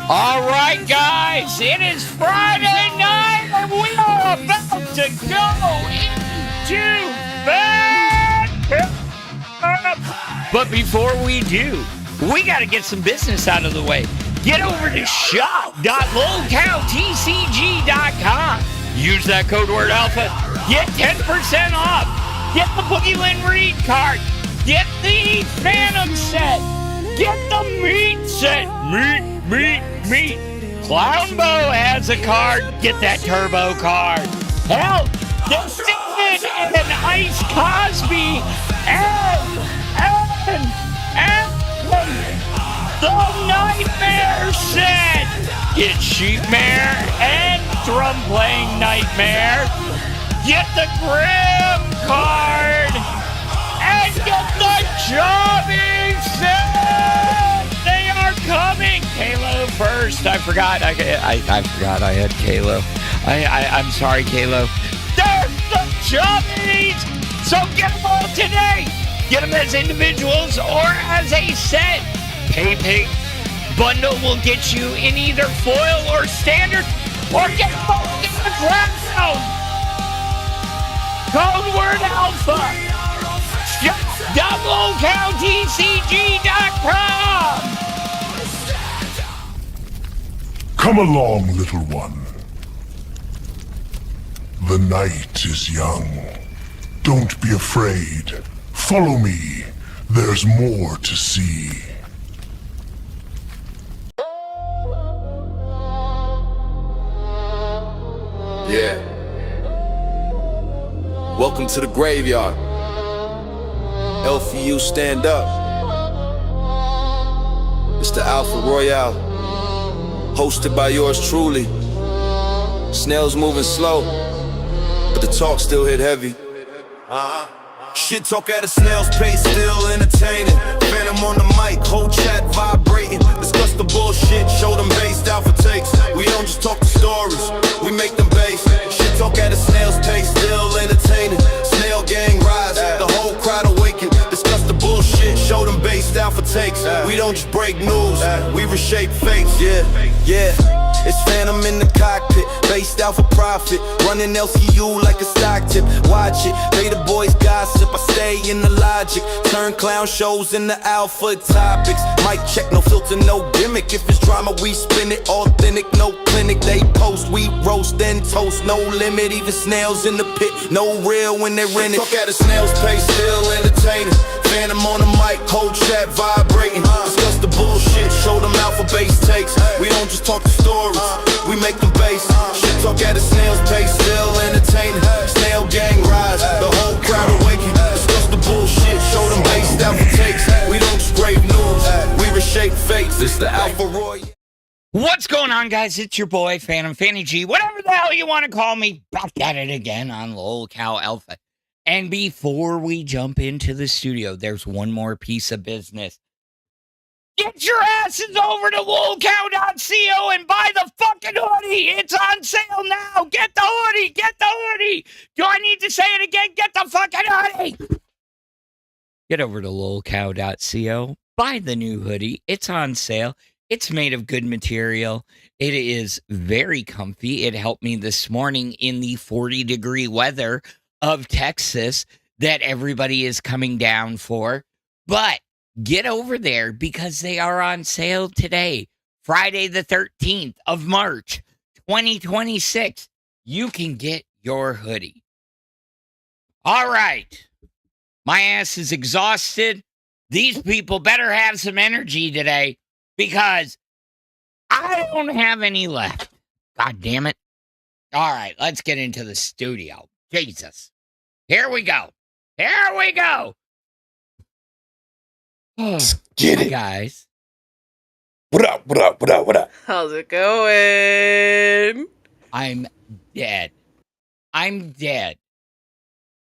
All right, guys, it is Friday night, and we are about to go into bed. But before we do, we got to get some business out of the way. Get over to shop.lolcowtcg.com. Use that code word alpha. Get 10% off. Get the Boogie Lynn Reed card. Get the Phantom set. Get the meat set. Meat. Clownbo has a card. Get that turbo card. Hell, get Sid and Ice Cosby and the Nightmare set. Get Sheepmare and Drum Playing Nightmare. Get the Grim card. And get the Jobbing set. They are coming. Kalo first. I forgot. I forgot I had Kalo. I'm sorry, Kalo. There's the Jobbies. So get them all today. Get them as individuals or as a set. Pay bundle will get you in either foil or standard, or get both in the ground. Code word alpha. Lolcowtcg.com. Come along, little one. The night is young. Don't be afraid. Follow me. There's more to see. Yeah. Welcome to the graveyard. LFU, stand up. It's the Alpha Royale, hosted by yours truly. Snails moving slow, but the talk still hit heavy. Shit talk at a snail's pace, still entertaining. Phantom on the mic, whole chat vibrating. Discuss the bullshit, show them based alpha takes. We don't just talk the stories, we make them base. Shit talk at a snail's pace, still entertaining. Snail gang rise, the whole crowd awaken. Discuss the bullshit, show them based alpha takes. We don't just break news, we reshape fates. Yeah. It's Phantom in the cockpit, based out for profit. Running LCU like a stock tip. Watch it, pay the boys gossip. I stay in the logic. Turn clown shows into alpha topics. Mic check, no filter, no gimmick. If it's drama, we spin it. Authentic, no clinic. They post, we roast and toast. No limit, even snails in the pit. No real when they rent it. Talk at a snail's pace, still entertaining. Phantom on the mic, whole chat vibrating. Discuss the bullshit, show them alpha base takes. We don't just talk the stories, we make them base. Shit talk at a snail's pace, still entertaining. Snail gang rise, the whole crowd awaken. Discuss the bullshit, show them based alpha takes. We don't scrape news, we reshape fates. This the Alpha Roy. What's going on, guys? It's your boy, Phantom Fanny G, whatever the hell you want to call me. Back at it again on Lolcow Alpha. And before we jump into the studio, there's one more piece of business. Get your asses over to lolcow.co and buy the fucking hoodie. It's on sale now. Get the hoodie. Get the hoodie. Do I need to say it again? Get the fucking hoodie. Get over to lolcow.co. Buy the new hoodie. It's on sale. It's made of good material. It is very comfy. It helped me this morning in the 40-degree weather of Texas that everybody is coming down for. But get over there because they are on sale today, Friday the 13th of March, 2026. You can get your hoodie. All right. My ass is exhausted. These people better have some energy today because I don't have any left. God damn it. All right, let's get into the studio. Jesus. Here we go. Here we go. Let's get it, guys. What up? How's it going? I'm dead.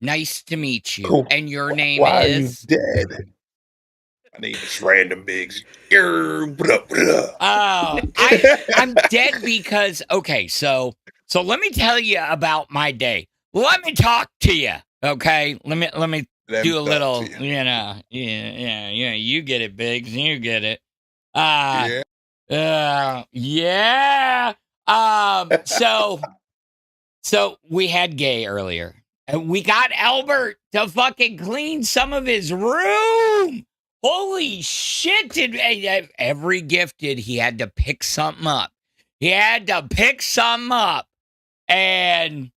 Nice to meet you. Cool. And your name Why is? Are you dead? My name is Random Biggz. What up? Oh, I'm dead because, okay, so let me tell you about my day. Let me talk to you, okay? Let me do a little, you get it, Biggz, you get it. Yeah. Yeah. So we had Gay earlier, and we got Albert to fucking clean some of his room. Holy shit! Did every gifted he had to pick something up. He had to pick something up, and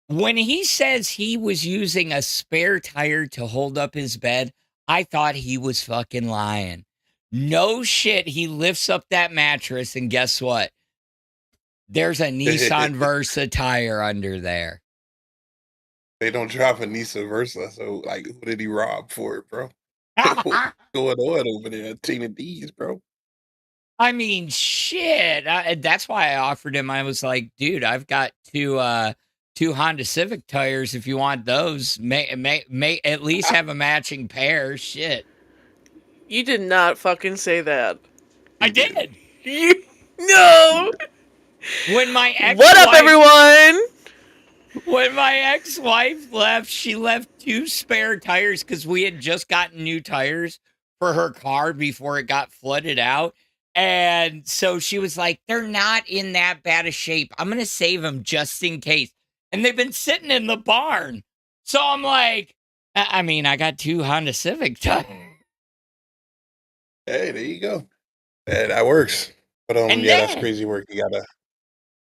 when he says he was using a spare tire to hold up his bed, I thought he was fucking lying. No shit. He lifts up that mattress, and guess what? There's a Nissan Versa tire under there. They don't drop a Nissan Versa, so like, who did he rob for it, bro? What's going on over there at Tina D's, bro? I mean, shit. That's why I offered him. I was like, dude, I've got two Honda Civic tires. If you want those, may at least have a matching pair. Shit. You did not fucking say that. I did. No. When my ex-wife, What up, everyone? When my ex-wife left, she left two spare tires because we had just gotten new tires for her car before it got flooded out. And so she was like, they're not in that bad a shape. I'm going to save them just in case. And they've been sitting in the barn. So I'm like, I mean, I got two Honda Civic tires. Hey, there you go. Yeah, that works. But that's crazy work. You gotta.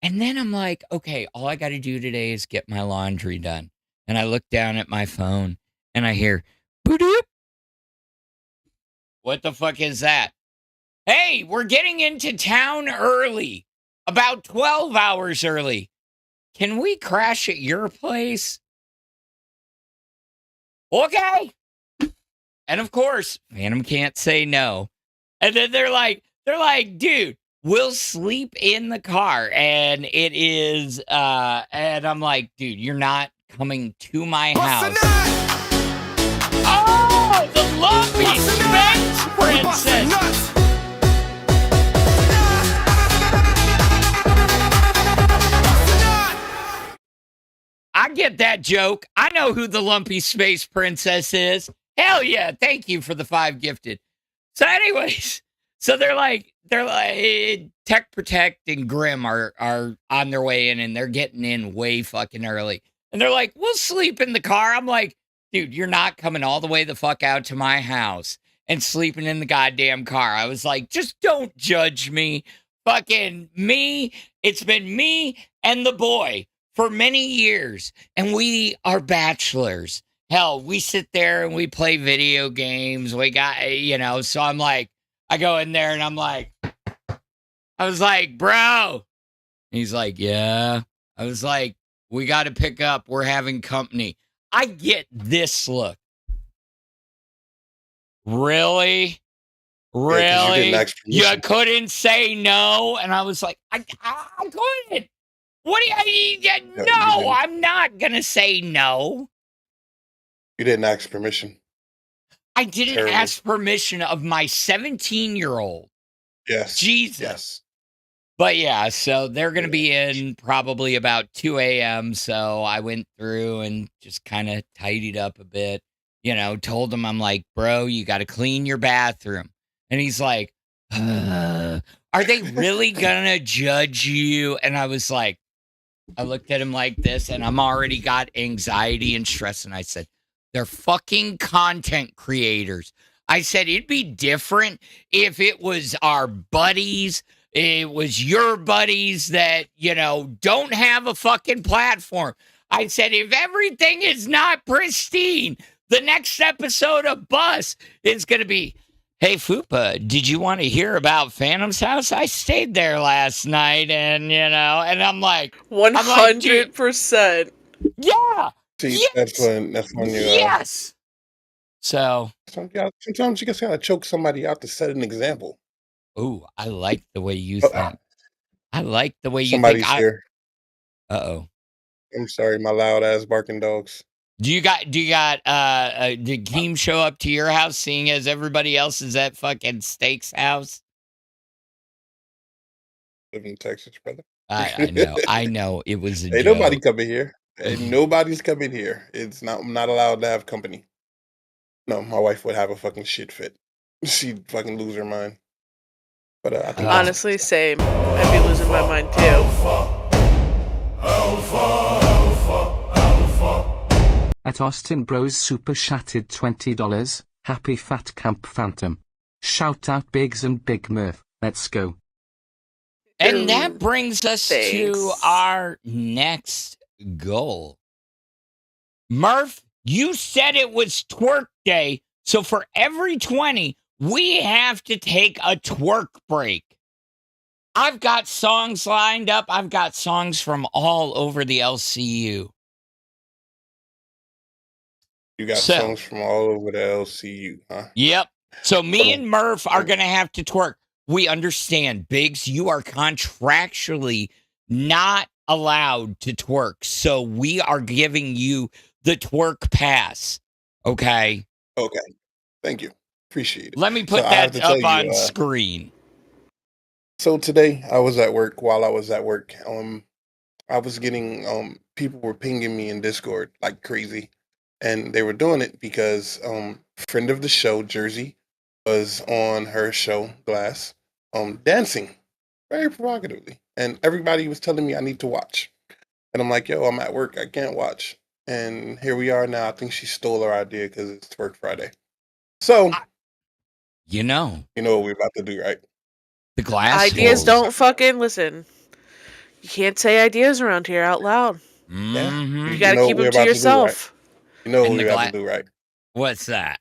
And then I'm like, okay, all I got to do today is get my laundry done. And I look down at my phone and I hear, boop. What the fuck is that? Hey, we're getting into town early, about 12 hours early. Can we crash at your place? Okay. And of course, Phantom can't say no. And then they're like, dude, we'll sleep in the car. And it is, and I'm like, dude, you're not coming to my house. Oh, the lumpy Space Princess. I get that joke. I know who the lumpy Space Princess is. Hell yeah. Thank you for the 5 gifted. So anyways, so they're like Tech Protect and Grim are on their way in, and they're getting in way fucking early. And they're like, we'll sleep in the car. I'm like, dude, you're not coming all the way the fuck out to my house and sleeping in the goddamn car. I was like, just don't judge me. Fucking me. It's been me and the boy for many years, and we are bachelors. Hell, we sit there and we play video games. We got, so I'm like, I go in there and I was like, bro. He's like, yeah. I was like, we got to pick up. We're having company. I get this look. Really? Really? You couldn't say no? And I was like, I couldn't. What do you no, I'm not going to say no. You didn't ask permission. I didn't ask permission of my 17-year-old. Yes. Jesus. Yes. But yeah, so they're going to be in probably about 2 a.m. So I went through and just kind of tidied up a bit, told him, I'm like, bro, you got to clean your bathroom. And he's like, are they really going to judge you? And I was like, I looked at him like this, and I'm already got anxiety and stress. And I said, they're fucking content creators. I said, it'd be different if it was our buddies. It was your buddies that, don't have a fucking platform. I said, if everything is not pristine, the next episode of Bus is going to be, hey, Fupa, did you want to hear about Phantom's house? I stayed there last night, and, and I'm like, 100%. Yeah. See, yes. that's when you. Yes. So. Sometimes you just gotta choke somebody out to set an example. Ooh, I like the way you think. I like the way you Somebody's think. here. Uh-oh. I'm sorry, my loud ass barking dogs. Did Keem show up to your house, seeing as everybody else is at fucking Steak's house? Live in Texas, brother. I know. It was a Ain't joke. nobody coming here. Ain't nobody's coming here. I'm not allowed to have company. No, my wife would have a fucking shit fit. She'd fucking lose her mind. But I think Honestly, same. I'd be losing my mind too. At Austin Bros Super Shattered $20. Happy Fat Camp Phantom. Shout out Biggz and Big Murph. Let's go. And that brings us to Thanks. our next goal. Murph, you said it was twerk day, so for every 20, we have to take a twerk break. I've got songs lined up. I've got songs from all over the LCU. you got songs from all over the LCU, huh? Yep. So me and Murph are going to have to twerk. We understand, Biggz, you are contractually not allowed to twerk. So we are giving you the twerk pass. Okay? Okay. Thank you. Appreciate it. Let me put So I have that to tell up you, on screen. So today I was at work. While I was at work, I was getting people were pinging me in Discord like crazy, and they were doing it because friend of the show Jersey was on her show Glass dancing very provocatively, and everybody was telling me I need to watch, and I'm like, yo, I'm at work, I can't watch, and here we are now. I think she stole our idea because it's Twerk Friday. So You know what we're about to do, right? the glass Ideas holes. don't fucking listen. You can't say ideas around here out loud. Mhm. You gotta know keep what we're them to about to do, yourself. You know what And the we're about to do, right? What's that?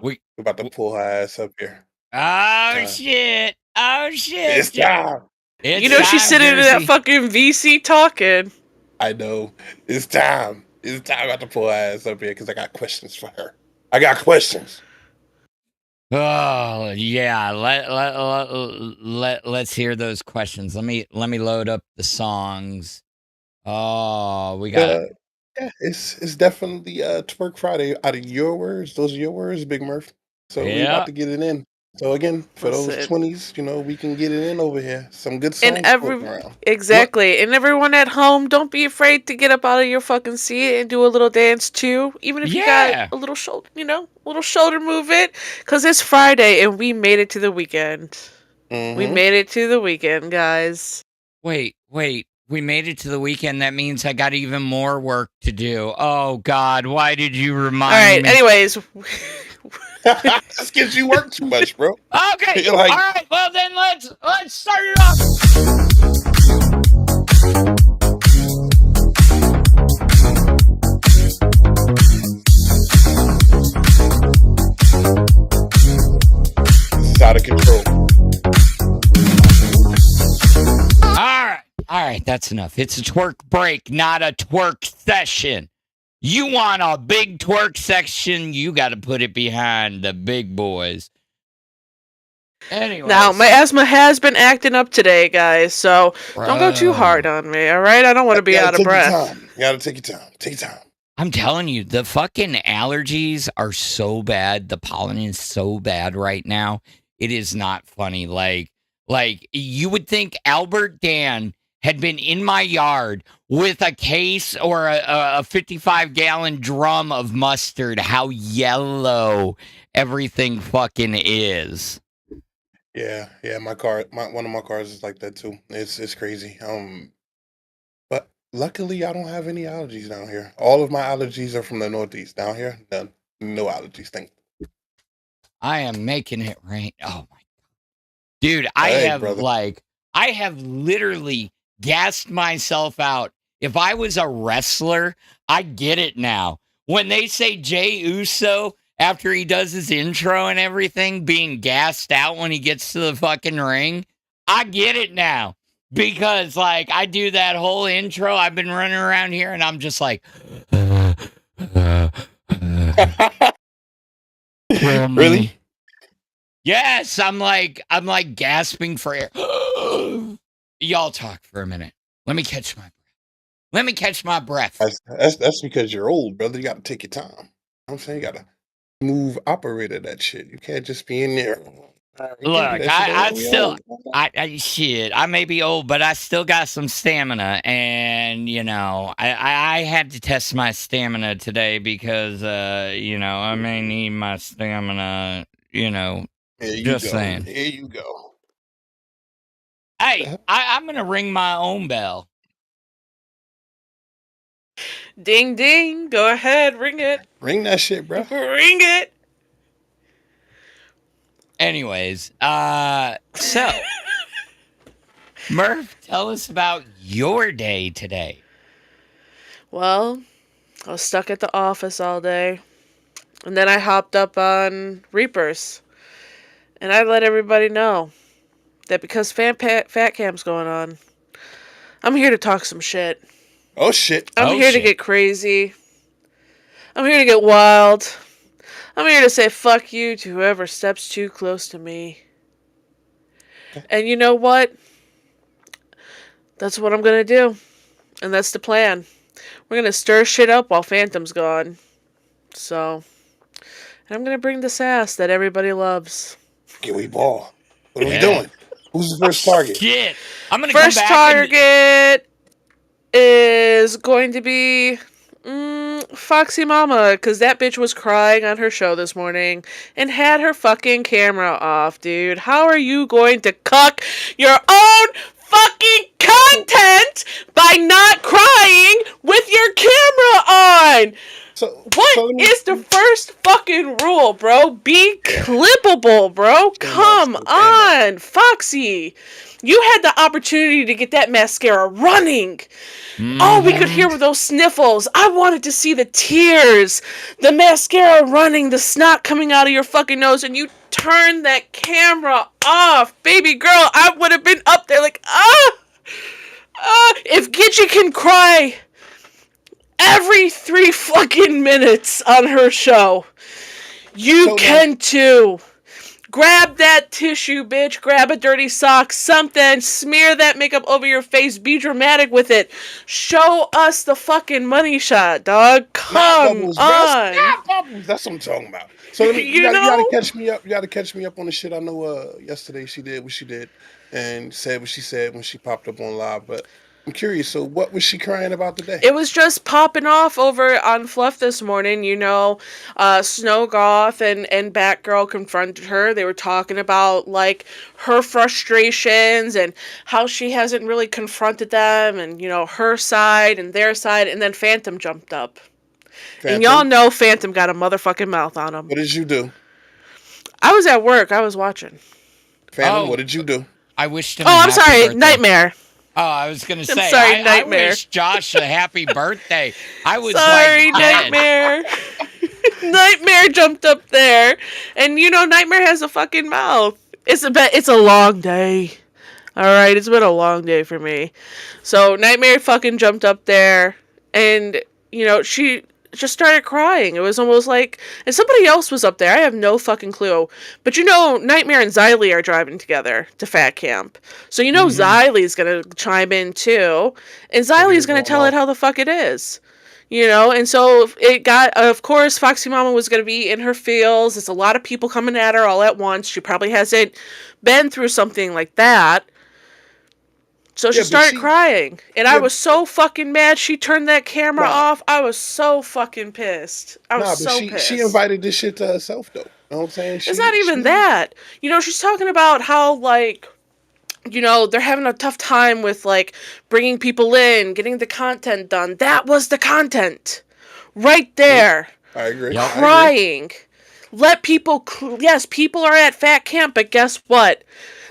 We're about to pull her ass up here. Oh, shit. Oh, shit. It's time. It's You know she's time, sitting in that Jersey. fucking VC talking. I know. It's time. It's time. I got to pull her ass up here because I got questions for her. I got questions. Oh, yeah. Let's hear those questions. Let me load up the songs. Oh, we got Yeah, it's definitely Twerk Friday. Out of your words, those are your words, Big Murph. So we're about to get it in. So again, for those Listen. 20s, we can get it in over here. Some good songs floating around. Exactly. And everyone at home, don't be afraid to get up out of your fucking seat and do a little dance too. Even if you got a little shoulder, little shoulder movement. Because it's Friday and we made it to the weekend. We made it to the weekend, guys. Wait. We made it to the weekend. That means I got even more work to do. Oh, God. Why did you remind me? All right. Anyways. This gives you work too much, bro. Okay. You're like- all right. Well, then let's start it off. This is out of control. All right. That's enough. It's a twerk break, not a twerk session. You want a big twerk section, you got to put it behind the big boys. Anyway. Now, my asthma has been acting up today, guys, so don't go too hard on me, all right? I don't want to be out of breath. You gotta take your time. Take your time. I'm telling you, the fucking allergies are so bad. The pollen is so bad right now. It is not funny. Like you would think Albert Dan had been in my yard with a case or a 55-gallon drum of mustard, how yellow everything fucking is. Yeah, my one of my cars is like that too. It's crazy. But luckily I don't have any allergies down here. All of my allergies are from the Northeast. Down here, none. No allergies. Thank you. I am making it rain. Oh my God. Dude, I have literally gassed myself out. If I was a wrestler, I get it now. When they say Jey Uso, after he does his intro and everything, being gassed out when he gets to the fucking ring, I get it now. Because, I do that whole intro. I've been running around here, and I'm just like... Really? Yes, I'm like gasping for air. Y'all talk for a minute. Let me catch my breath. That's because you're old, brother. You got to take your time. I'm saying you got to move operator that shit. You can't just be in there. Look, I may be old, but I still got some stamina, and I had to test my stamina today because I may need my stamina. Here you just go. saying. Here you go. Hey, I'm gonna ring my own bell. Ding ding. Go ahead, ring it. Ring that shit, bro. Ring it. Anyways, so Murph, tell us about your day today. Well, I was stuck at the office all day. And then I hopped up on Reapers. And I let everybody know that because Fat Camp's going on, I'm here to talk some shit. Oh, shit. I'm here to get crazy. I'm here to get wild. I'm here to say fuck you to whoever steps too close to me. And you know what? That's what I'm going to do. And that's the plan. We're going to stir shit up while Phantom's gone. So, and I'm going to bring the sass that everybody loves. Can we ball? What are we doing? Who's the first target? Shit. I'm going to First target is going to be Foxy Mama, because that bitch was crying on her show this morning and had her fucking camera off, dude. How are you going to cuck your own fucking content by not crying with your camera on? What is the first fucking rule, bro? Be clippable, bro. Come on, Foxy. You had the opportunity to get that mascara running. All we could hear were those sniffles. I wanted to see the tears, the mascara running, the snot coming out of your fucking nose, and you turned that camera off. Baby girl, I would have been up there like, if Gidget can cry every 3 fucking minutes on her show, you can too. Grab that tissue, bitch. Grab a dirty sock, something. Smear that makeup over your face. Be dramatic with it. Show us the fucking money shot, dog. Come on. That's what I'm talking about. So you gotta catch me up. You gotta catch me up on the shit. I know yesterday she did what she did and said what she said when she popped up on live, but I'm curious, so what was she crying about today? It was just popping off over on Fluff this morning, Snow Goth and Batgirl confronted her. They were talking about, like, her frustrations and how she hasn't really confronted them and, her side and their side, and then Phantom jumped up. And y'all know Phantom got a motherfucking mouth on him. What did you do? I was at work. I was watching. Phantom, what did you do? I wished him I'm sorry, birthday. Nightmare. Oh, I was going to say, I wish Josh a happy birthday. I was Nightmare. Nightmare jumped up there. And, Nightmare has a fucking mouth. It's a long day. All right, it's been a long day for me. So, Nightmare fucking jumped up there. And, she just started crying. It was almost like, and somebody else was up there. I have no fucking clue. But Nightmare and Xylee are driving together to Fat Camp. So Xylee's going to chime in too. And Xylee's going to tell it how the fuck it is. And so it got, of course, Foxy Mama was going to be in her feels. There's a lot of people coming at her all at once. She probably hasn't been through something like that. So she started crying. And I was so fucking mad she turned that camera off. I was so fucking pissed. I was so pissed. She invited this shit to herself, though. You know what I'm saying? It's not even that. She's talking about how, like, they're having a tough time with, like, bringing people in, getting the content done. That was the content. Right there. I agree. Crying. Let people... Yes, people are at Fat Camp, but guess what?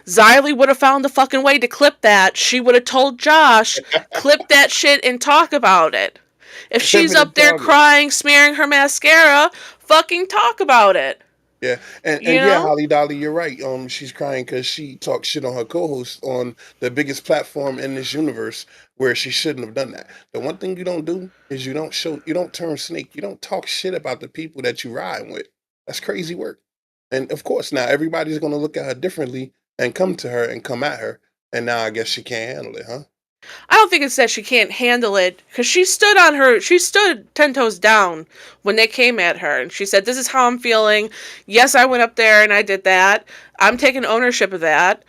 Xylee would have found the fucking way to clip that. She would have told Josh, clip that shit and talk about it. If she's up there crying, smearing her mascara, fucking talk about it. Yeah, and yeah, Holly Dolly, you're right. She's crying because she talked shit on her co-host on the biggest platform in this universe where she shouldn't have done that. The one thing you don't do is you don't turn snake. You don't talk shit about the people that you ride with. That's crazy work. And of course, now everybody's going to look at her differently and come to her and come at her. And now I guess she can't handle it, huh? I don't think it's that she can't handle it, because she stood 10 toes down when they came at her, and she said, this is how I'm feeling. Yes, I went up there and I did that. I'm taking ownership of that.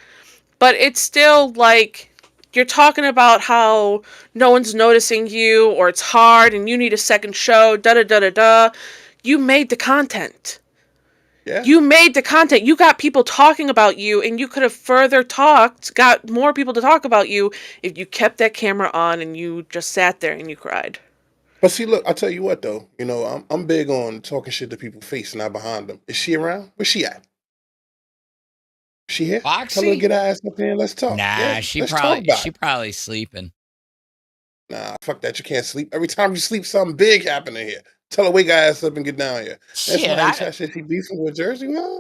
But it's still like, you're talking about how no one's noticing you, or it's hard and you need a second show, da-da-da-da-da. You made the content. Yeah. You made the content. You got people talking about you, and you could have further got more people to talk about you if you kept that camera on and you just sat there and you cried. But see, look, I'll tell you what though. You know, I'm big on talking shit to people's face, not behind them. Is she around? Where's she at? She here? Foxy? Tell her to get her ass up here and let's talk. Nah, Yeah, she let's talk about it. probably sleeping. Nah, fuck that. You can't sleep. Every time you sleep, something big happening here. Tell her wake her ass up and get down here. That's Shit, why she beefing with Jersey. Nah,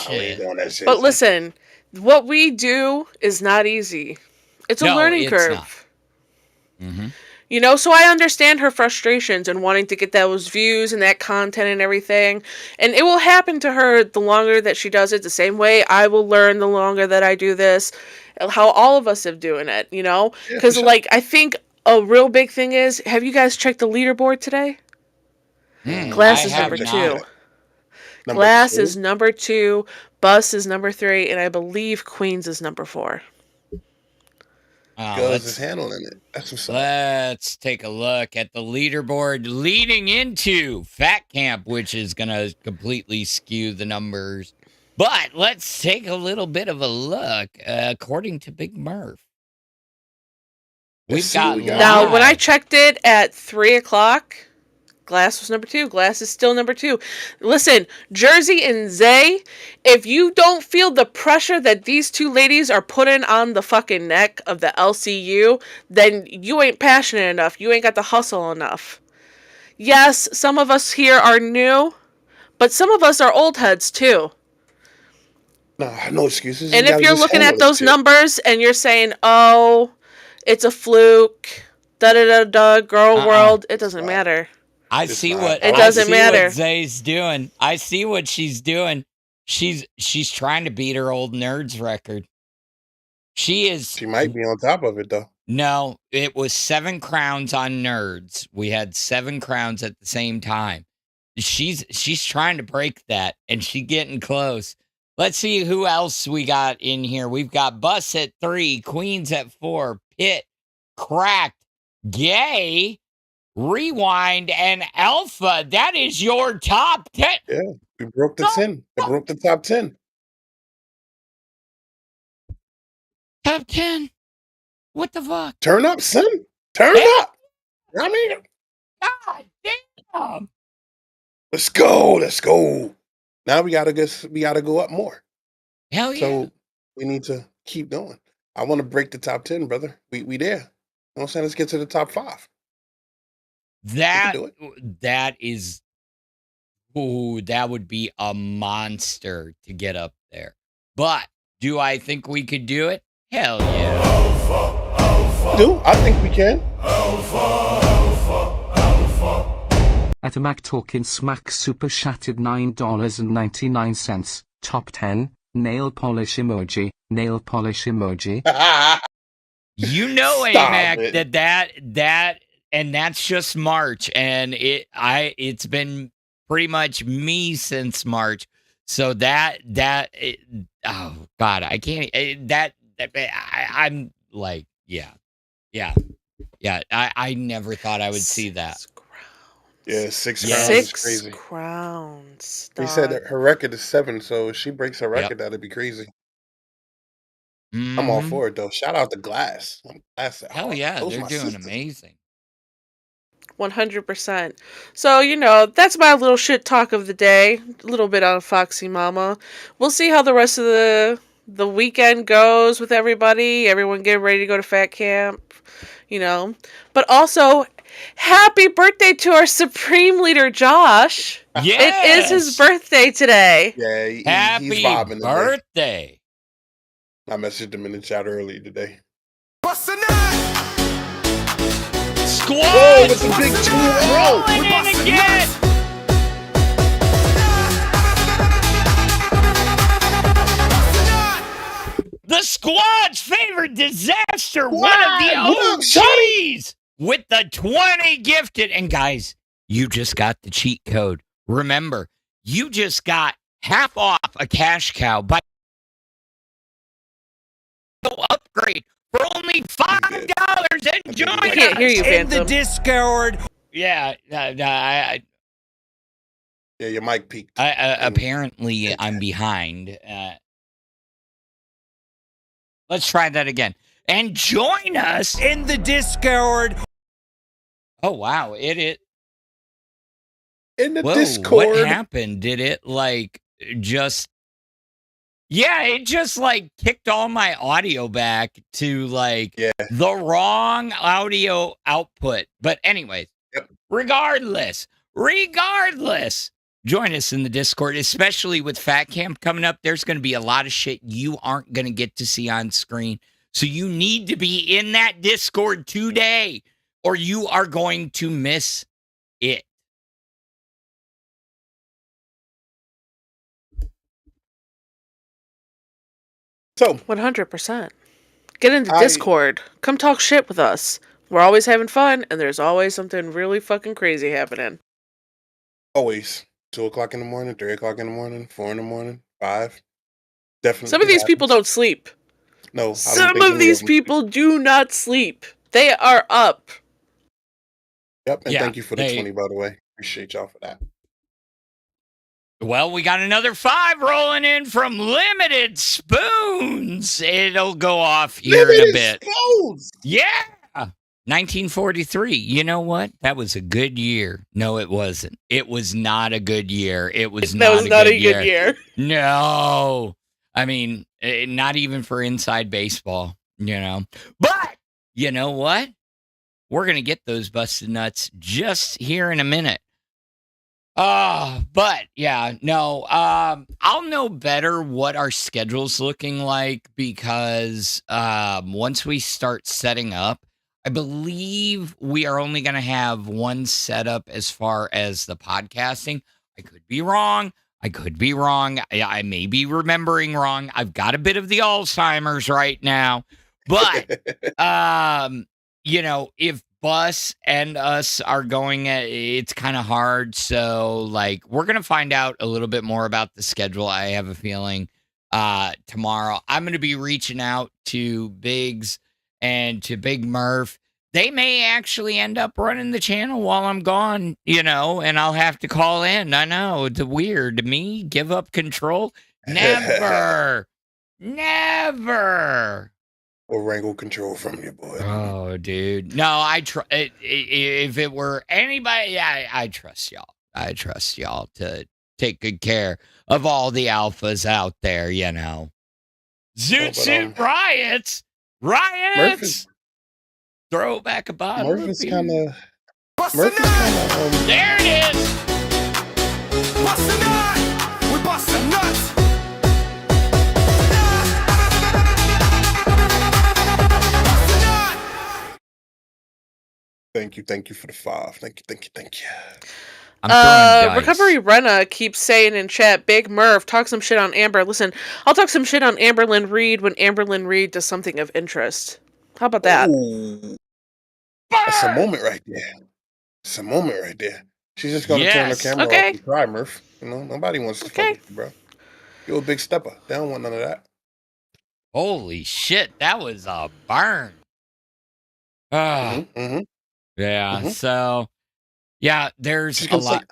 we ain't doing that shit. But listen, what we do is not easy. It's a learning curve. Mm-hmm. You know, so I understand her frustrations and wanting to get those views and that content and everything. And it will happen to her the longer that she does it, the same way I will learn the longer that I do this, how all of us have doing it, you know? Because, like, I think a real big thing is, have you guys checked the leaderboard today? Glass is number 2. Glass is number 2, Bus is number 3, and I believe Queens is number 4. Girls is handling it. That's what's up. Let's take a look at the leaderboard leading into Fat Camp, which is going to completely skew the numbers. But let's take a little bit of a look. According to Big Murph, we've got now, when I checked it at 3 o'clock, Glass was number 2. Glass is still number 2. Listen, Jersey and Zay, if you don't feel the pressure that these two ladies are putting on the fucking neck of the LCU, then you ain't passionate enough. You ain't got the hustle enough. Yes, some of us here are new, but some of us are old heads too. No excuses. And if you're looking at those numbers and you're saying, oh, it's a fluke, girl world, it doesn't matter. I see what Zay's doing. I see what she's doing. She's trying to beat her old nerds record. She might be on top of it though. No, it was 7 crowns on nerds. We had 7 crowns at the same time. She's trying to break that, and she's getting close. Let's see who else we got in here. We've got Bus at 3, Queens at 4, Pit, Cracked, Gay, Rewind, and Alpha. That is your top 10. Yeah, we broke the 10. We broke the top 10. Top 10? What the fuck? Turn up, son. Turn up. I mean, God damn. Let's go. Now we gotta go up more. Hell yeah. So we need to keep going. I want to break the top 10, brother. We there. You know what I'm saying? Let's get to the top 5. That would be a monster to get up there. But do I think we could do it? Hell yeah. I think we can. At a Mac Talkin' Smack Super Shattered $9.99. Top 10. Nail polish emoji. Nail polish emoji. You know, AMAC, that and that's just March, and it's been pretty much me since March. So oh God, I can't. I'm like, yeah. I never thought I would see that. Yeah, 6 crowns is crazy. 6 crowns. They said that her record is 7, so if she breaks her record, that'd be crazy. Mm-hmm. I'm all for it though. Shout out to Glass. Hell yeah, they're doing amazing. 100%. So, you know, that's my little shit talk of the day. A little bit on Foxy Mama. We'll see how the rest of the weekend goes with everybody. Everyone getting ready to go to Fat Camp, you know. But also, happy birthday to our Supreme Leader, Josh. Yes! It is his birthday today. Yeah, he's happy birthday. I messaged him in the chat earlier today. Squad! Whoa, with the big 2 roll. We're in again. The squad's favorite disaster. One of the OGs with the 20 gifted. And guys, you just got the cheat code. Remember, you just got half off a cash cow by upgrade for only $5 and join I can't hear you, in Phantom. the Discord. Yeah, Yeah, your mic peaked. Apparently, I'm behind. Let's try that again. And join us in the Discord. Oh, wow. It In the Whoa, Discord. what happened? Did it just... Yeah, it just kicked all my audio back to the wrong audio output. But anyways, regardless, join us in the Discord, especially with Fat Camp coming up. There's going to be a lot of shit you aren't going to get to see on screen. So you need to be in that Discord today, or you are going to miss it. So 100%. Get into Discord. Come talk shit with us. We're always having fun, and there's always something really fucking crazy happening. Always. 2 o'clock in the morning, 3 o'clock in the morning, 4 in the morning, 5. Definitely. Some of these people don't sleep. No. Some of these people do not sleep. They are up. Yep, and thank you for the 20, by the way. Appreciate y'all for that. Well, we got another 5 rolling in from Limited Spoons. It'll go off here in a bit. Spoons! Yeah. 1943. You know what? That was a good year. No, it wasn't. It was not a good year. It was not a good year. No. I mean, not even for inside baseball, But you know what? We're going to get those busted nuts just here in a minute. But yeah, no, I'll know better what our schedule's looking like because once we start setting up, I believe we are only going to have one setup as far as the podcasting. I could be wrong. I may be remembering wrong. I've got a bit of the Alzheimer's right now, but if Bus and us are going it's kind of hard. So we're going to find out a little bit more about the schedule. I have a feeling tomorrow I'm going to be reaching out to Biggz and to Big Murph. They may actually end up running the channel while I'm gone, and I'll have to call in. I know it's weird. Me give up control? Never. Never. Or wrangle control from you, boy. Oh, dude. No, if it were anybody, I trust y'all. I trust y'all to take good care of all the alphas out there, Zoot Suit Riots! Throw back a bottle. Murph is kind of... There it is! Bustin' nut! We bustin' nuts! Thank you for the 5. Thank you. Recovery Renna keeps saying in chat, Big Murph, talk some shit on Amber. Listen, I'll talk some shit on Amberlyn Reed when Amberlyn Reed does something of interest. How about that? Ooh. That's a moment right there. She's just gonna turn her camera off and cry, Murph. Nobody wants to fuck with you, bro. You're a big stepper. They don't want none of that. Holy shit, that was a burn. Yeah, so, yeah, there's a lot.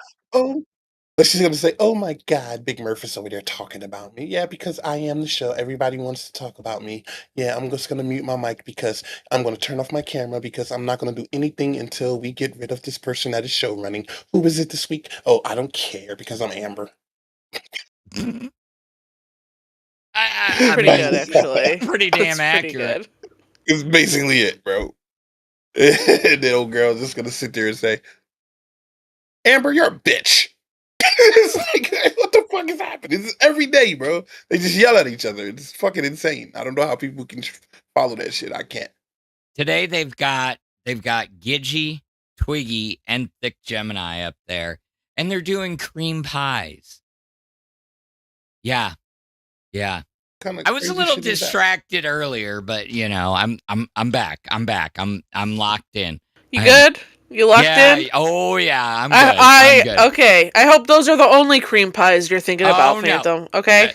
But she's going to say, oh my God, Big Murph is over there talking about me. Yeah, because I am the show. Everybody wants to talk about me. Yeah, I'm just going to mute my mic because I'm going to turn off my camera because I'm not going to do anything until we get rid of this person that is show running. Who is it this week? Oh, I don't care because I'm Amber. Pretty good, actually. Pretty damn accurate. It's basically it, bro. And the old girl's just gonna sit there and say, Amber, you're a bitch. It's like, what the fuck is happening? This is every day, bro. They just yell at each other. It's fucking insane. I don't know how people can follow that shit. I can't. Today they've got Gidgy, Twiggy, and Thick Gemini up there, and they're doing cream pies. Yeah. I was a little distracted earlier, but I'm back. I'm locked in. You good? You locked in? Oh yeah, I'm good. I'm good. Okay. I hope those are the only cream pies you're thinking about, Phantom. No. Okay.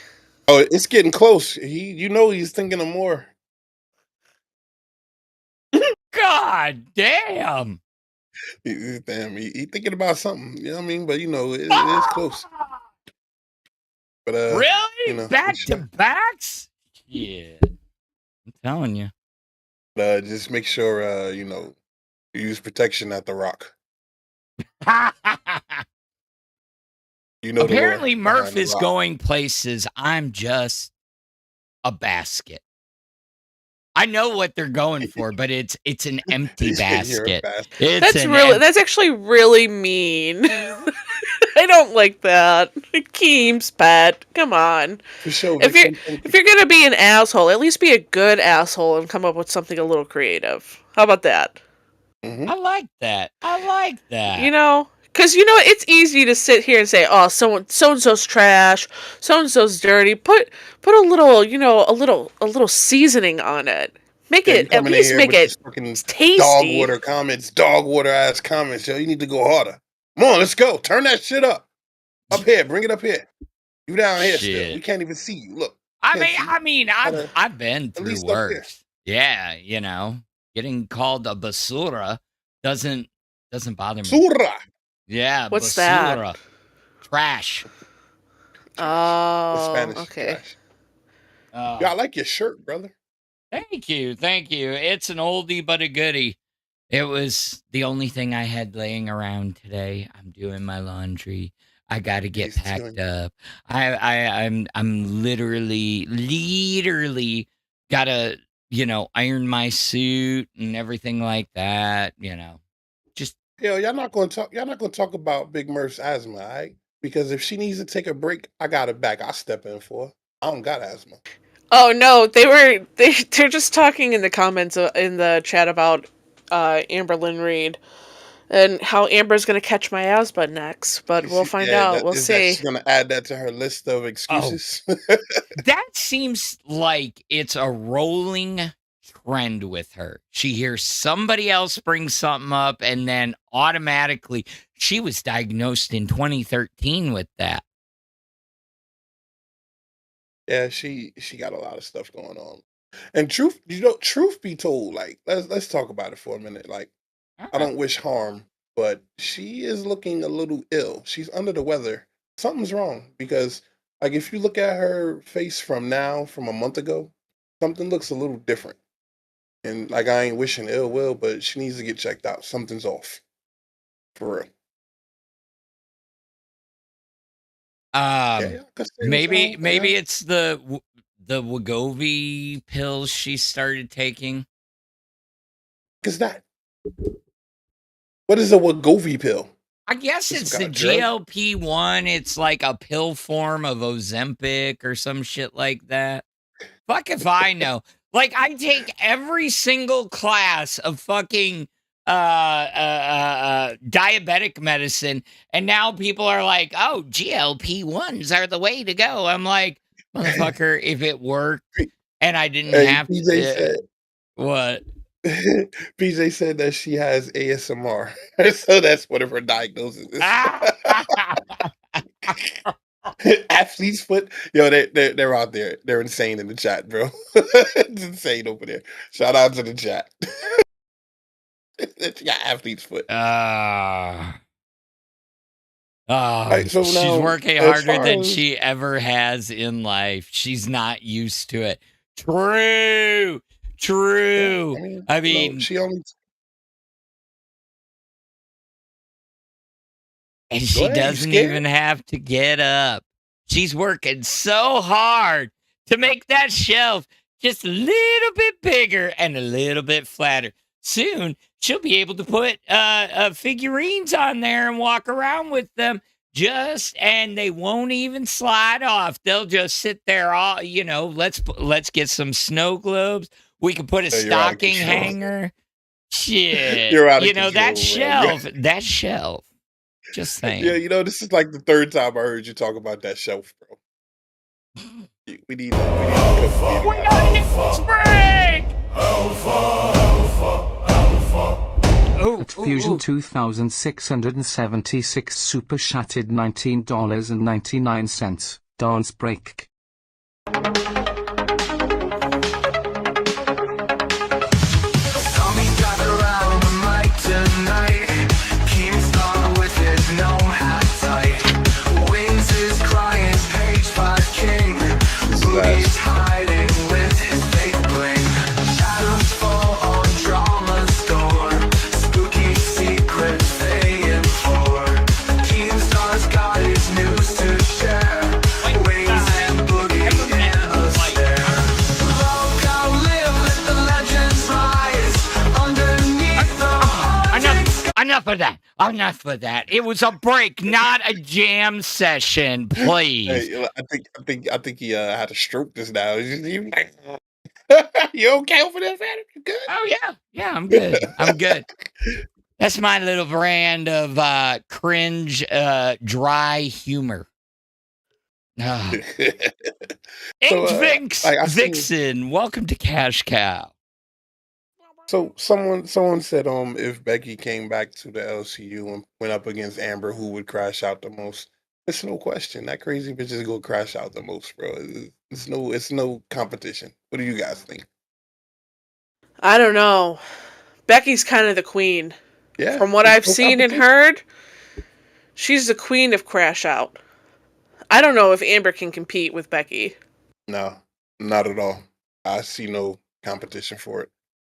Oh, it's getting close. He's thinking of more. God damn. Damn, he thinking about something. You know what I mean? But it is close. But Really? Back to sure, backs? Yeah. I'm telling you. just make sure you use protection at the rock. Apparently, the Murph the is rock. going places. I'm just a basket. I know what they're going for, but it's an empty You're a basket. bastard. That's actually really mean. I don't like that. Keems, pet. Come on. For sure. If you're gonna be an asshole, at least be a good asshole and come up with something a little creative. How about that? Mm-hmm. I like that. Because it's easy to sit here and say, "Oh, so and so's trash, so and so's dirty." Put a little, a little seasoning on it. Make You it at coming in least here make with it this fucking tasty. dog water ass comments, yo. You need to go harder. Come on, let's go. Turn that shit up. Up here, bring it up here. You down here still. We can't even see you. Look. I've been through worse. Yeah, getting called a basura doesn't bother me. Basura. Yeah, what's basura. that? Trash. Oh, Spanish okay. trash. I like your shirt, brother. Thank you. It's an oldie but a goodie. It was the only thing I had laying around today. I'm doing my laundry. I got to get packed up. I'm literally gotta iron my suit and everything like that. Just y'all not gonna talk about Big Murph's asthma, all right? Because if she needs to take a break, I got it back. I'll step in for her. I don't got asthma. Oh no, they're just talking in the comments in the chat about Amber Lynn Reed and how Amber's gonna catch my asthma next, but we'll find out. We'll see. She's gonna add that to her list of excuses. that seems like it's a rolling trend with her. She hears somebody else bring something up, and then automatically she was diagnosed in 2013 with that. Yeah, she got a lot of stuff going on. And truth be told, like let's talk about it for a minute. Like, I don't wish harm, but she is looking a little ill. She's under the weather. Something's wrong because, like, if you look at her face from a month ago, something looks a little different. And like, I ain't wishing ill will, but she needs to get checked out. Something's off, for real. Maybe it's the Wegovy pills she started taking. What is a Wegovy pill? I guess it's the GLP-1. It's like a pill form of Ozempic or some shit like that. Fuck if I know. Like, I take every single class of fucking diabetic medicine, and now people are like, "Oh, GLP-1s are the way to go." I'm like, motherfucker, if it worked and I didn't have to. What? PJ said that she has ASMR, so that's one of her diagnoses. Athlete's foot, yo, they're out there. They're insane in the chat, bro. It's insane over there. Shout out to the chat. She got athlete's foot. Right, so she's working harder than she ever has in life. She's not used to it. True. Yeah, I mean she only. And she doesn't even have to get up. She's working so hard to make that shelf just a little bit bigger and a little bit flatter. Soon, she'll be able to put figurines on there and walk around with them. And they won't even slide off. They'll just sit there all, let's get some snow globes. We can put a stocking hanger. Shit. You're out of control, that shelf. Just saying. Yeah, this is like the third time I heard you talk about that shelf, bro. We need gotta get this break! At Fusion 2676 super shattered $19.99. Dance break. Tommy got around the mic tonight. of that. Enough of that. It was a break, not a jam session. Please. Hey, I think he had a stroke just now. You okay over there, Adam? You good? Oh yeah, I'm good. I'm good. That's my little brand of cringe, dry humor. Oh. So, Vixen, welcome to Cash Cow. So someone said if Becky came back to the LCU and went up against Amber, who would crash out the most? It's no question. That crazy bitch is gonna crash out the most, bro. It's no competition. What do you guys think? I don't know. Becky's kind of the queen. Yeah. From what I've seen and heard, she's the queen of crash out. I don't know if Amber can compete with Becky. No, not at all. I see no competition for it.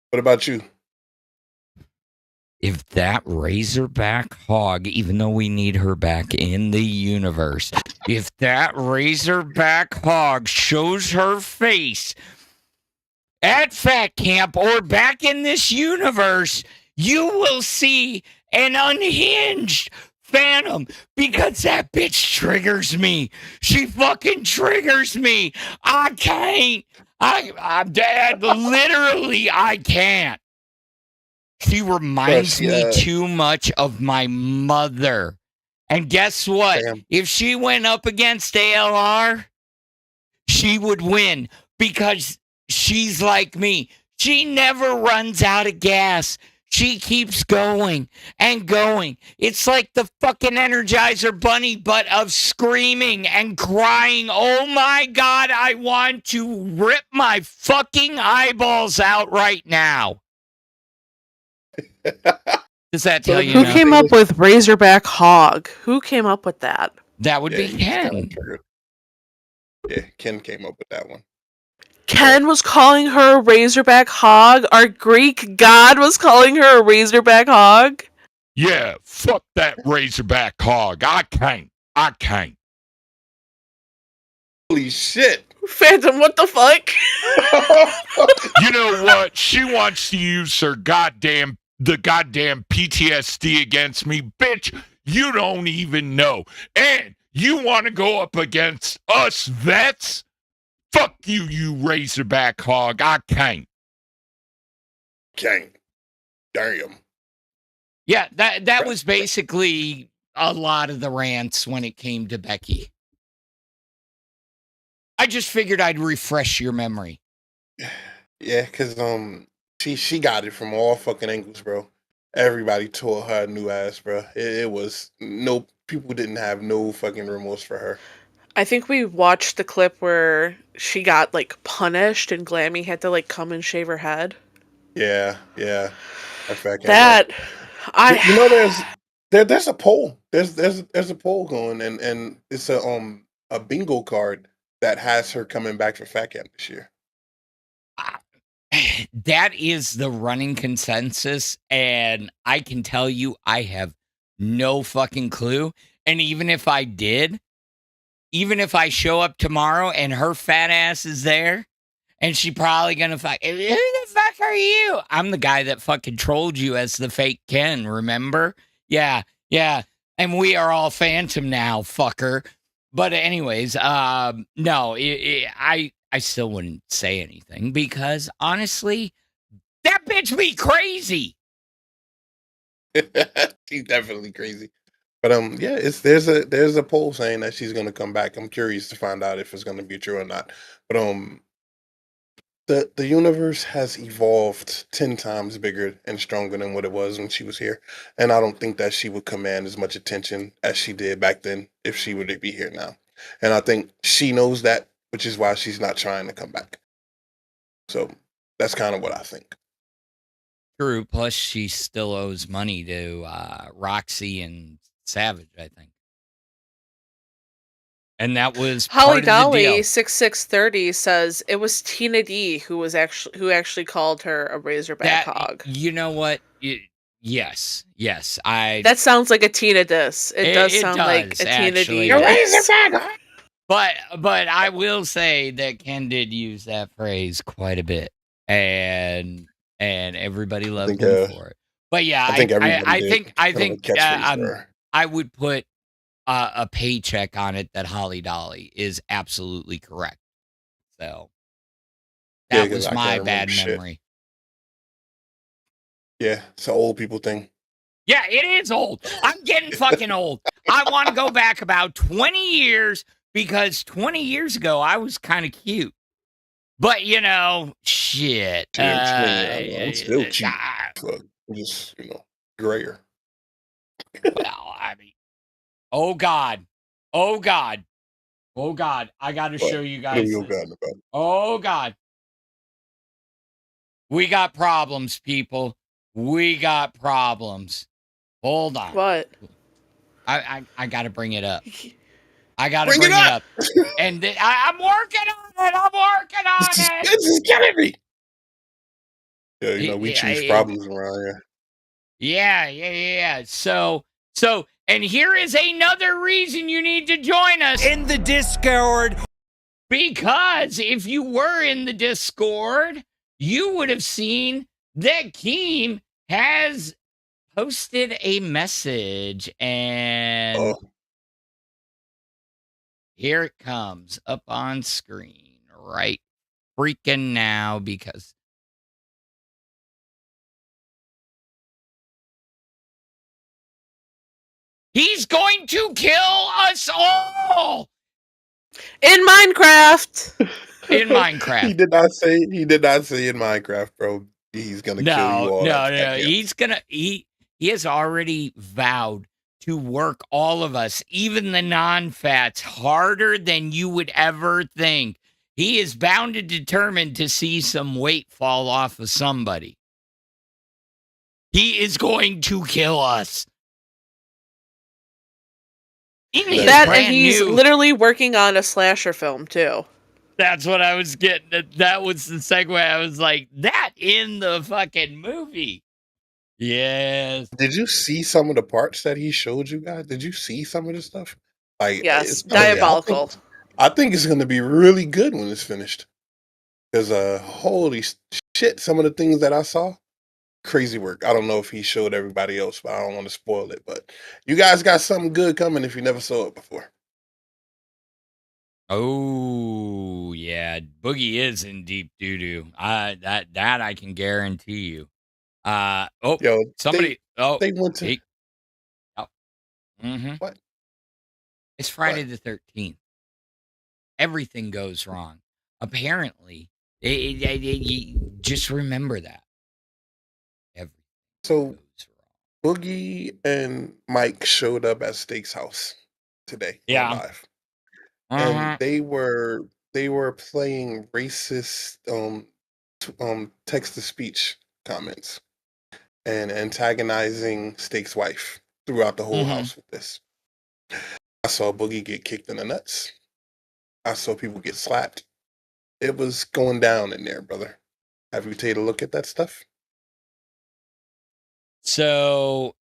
What about you? If that Razorback hog, even though we need her back in the universe, if that Razorback hog shows her face at Fat Camp or back in this universe, you will see an unhinged Phantom, because that bitch triggers me. She fucking triggers me. I can't. I'm dead. Literally, I can't. She reminds me too much of my mother. And guess what? Damn. If she went up against ALR, she would win because she's like me. She never runs out of gas. She keeps going and going. It's like the fucking Energizer Bunny butt of screaming and crying. Oh my God, I want to rip my fucking eyeballs out right now. Does that tell you? Who came up with Razorback Hog? Who came up with that? That would be Ken. Yeah, Ken came up with that one. Ken was calling her a Razorback Hog. Our Greek god was calling her a Razorback Hog. Yeah, fuck that Razorback hog. I can't. Holy shit. Phantom, what the fuck? You know what? She wants to use her goddamn PTSD against me. Bitch, you don't even know. And you want to go up against us vets? Fuck you, you Razorback hog. I can't. Can't. Damn. Yeah, that was basically a lot of the rants when it came to Becky. I just figured I'd refresh your memory. Yeah, because she got it from all fucking angles, bro. Everybody tore her new ass, bro. It was people didn't have no fucking remorse for her. I think we watched the clip where she got like punished and Glammy had to like come and shave her head. Yeah. There's a poll. There's a poll going, and it's a bingo card that has her coming back for Fat Camp this year. That is the running consensus, and I can tell you I have no fucking clue. And even if I did, even if I show up tomorrow and her fat ass is there, and she probably gonna fuck, who the fuck are you? I'm the guy that fucking trolled you as the fake Ken, remember? Yeah. And we are all Phantom now, fucker. But anyways, no, I still wouldn't say anything because honestly, that bitch be crazy. She's definitely crazy. But yeah, there's a poll saying that she's gonna come back. I'm curious to find out if it's gonna be true or not. But the universe has evolved 10 times bigger and stronger than what it was when she was here, and I don't think that she would command as much attention as she did back then if she were to be here now. And I think she knows that, which is why she's not trying to come back. So that's kind of what I think. True. Plus, she still owes money to Roxy and Savage, I think. And that was Holly part Dolly of the deal. 6630 says it was Tina D who actually called her a Razorback hog. You know what? Yes. That sounds like a Tina diss. It does sound like a Tina D. You're Razorback hog. But I will say that Ken did use that phrase quite a bit, and everybody loved him for it. But yeah, I think everybody I did. think Kind of a catchphrase for her. I would put a paycheck on it that Holly Dolly is absolutely correct. So Yeah, that 'cause was I my can't bad remember shit. memory. Yeah, it's an old people thing. Yeah, it is old. I'm getting fucking old. I want to go back about 20 years because 20 years ago I was kind of cute. But you know, shit. Shit, I'm still cute. Fuck, I'm just grayer. Well, I mean, oh God, oh God, oh God, I got to show you guys What have this. you got about? Oh God, we got problems, people. We got problems. Hold on. What? I got to bring it up. I got to Bring bring it it up. up. And I'm working on it. I'm working on it. This is killing me. Yeah, we choose problems around here. Yeah. So, and here is another reason you need to join us in the Discord. Because if you were in the Discord, you would have seen that Keem has posted a message, and here it comes up on screen right freaking now because he's going to kill us all in Minecraft. In Minecraft. He did not say in Minecraft, bro. He's gonna kill you all. No. He's gonna he has already vowed to work all of us, even the non-fats, harder than you would ever think. He is bound and determined to see some weight fall off of somebody. He is going to kill us. That and he's literally working on a slasher film too. That's what I was getting at. That was the segue. I was like, that in the fucking movie. Yes. Did you see some of the parts that he showed you guys? Did you see some of the stuff? Like, yes, diabolical. I think it's going to be really good when it's finished. Because holy shit, some of the things that I saw, crazy work. I don't know if he showed everybody else, but I don't want to spoil it. But you guys got something good coming if you never saw it before. Oh yeah, Boogie is in deep doo doo. That I can guarantee you. Yo, somebody. They went to. What? It's Friday the 13th. Everything goes wrong. Apparently, just remember that. Everything goes wrong. Boogie and Mike showed up at Steak's house today. Yeah. Live. And they were playing racist text to speech comments and antagonizing Steak's wife throughout the whole house with this. I saw Boogie get kicked in the nuts. I saw people get slapped. It was going down in there, brother. Have you taken a look at that stuff? So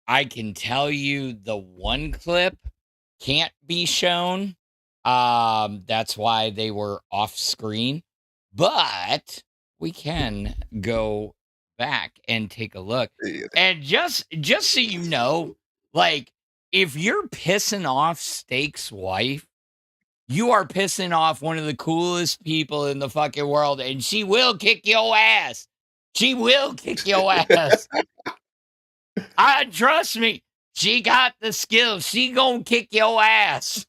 I can tell you the one clip can't be shown. That's why they were off screen, but we can go back and take a look. Yeah. And just so you know, like, if you're pissing off Steak's wife, you are pissing off one of the coolest people in the fucking world, and she will kick your ass. She will kick your ass. Trust me, she got the skills. She gonna kick your ass.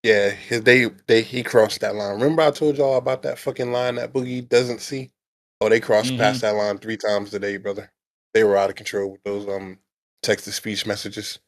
Yeah, he crossed that line. Remember I told y'all about that fucking line that Boogie doesn't see? Oh, they crossed past that line 3 times today, brother. They were out of control with those text-to-speech messages.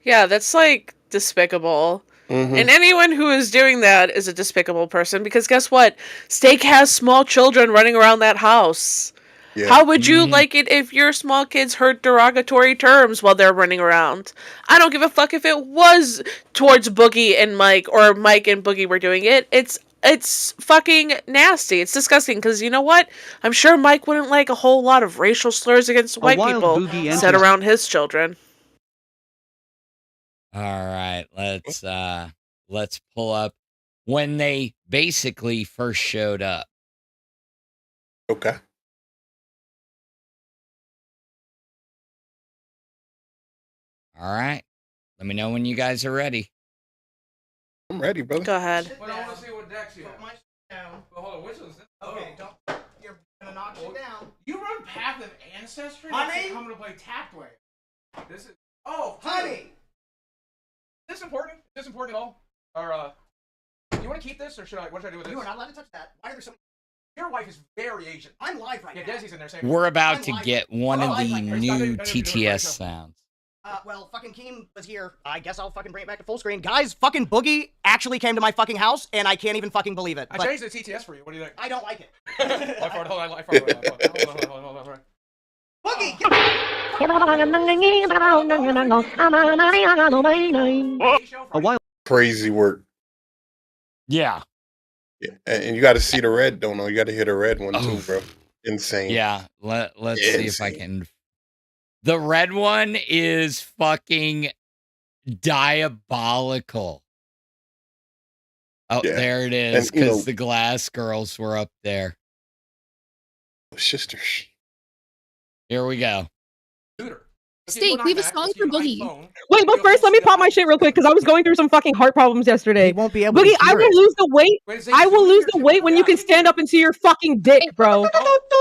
Yeah, that's like despicable. And anyone who is doing that is a despicable person because guess what? Steak has small children running around that house. Yeah. How would you like it if your small kids heard derogatory terms while they're running around? I don't give a fuck if it was towards Boogie and Mike or Mike and Boogie were doing it. It's fucking nasty. It's disgusting because you know what? I'm sure Mike wouldn't like a whole lot of racial slurs against white people said around his children. All right, let's pull up when they basically first showed up. Okay. All right. Let me know when you guys are ready. I'm ready, brother. Go ahead. But I want to see what decks you have. Put my shit down. Well, hold on, which one's this? Okay, don't. You're gonna knock it down. You run Path of Ancestry? Honey? I'm gonna play Tapway. This is. Oh, Honey! Is this important? Is this important at all? Or, you want to keep this, or should I? What should I do with this? You are not allowed to touch that. Why are there so many? Your wife is very Asian. I'm live right Yeah, now. Desi's in there saying. We're about to I'm get one of live the right now. new Stop it. TTS sounds. Well, fucking Keem was here. I guess I'll fucking bring it back to full screen. Guys, fucking Boogie actually came to my fucking house, and I can't even fucking believe it. I but changed the TTS for you. What do you think? I don't like it. Hold on. Boogie! A while Crazy work. Yeah. Yeah. And you got to see the red, don't know. You got to hear the red one too, Oh. bro. Insane. Yeah. Let's see if I can. The red one is fucking diabolical. Oh, Yeah. there it is. And, you know- Because the glass girls were up there. Sisters. Here we go. Steak, leave a song for Boogie. Wait, but first let me pop my shit real quick because I was going through some fucking heart problems yesterday. He won't be able Boogie, to I hear will it. lose the weight. I will lose the weight when you can stand up and see your fucking dick, bro.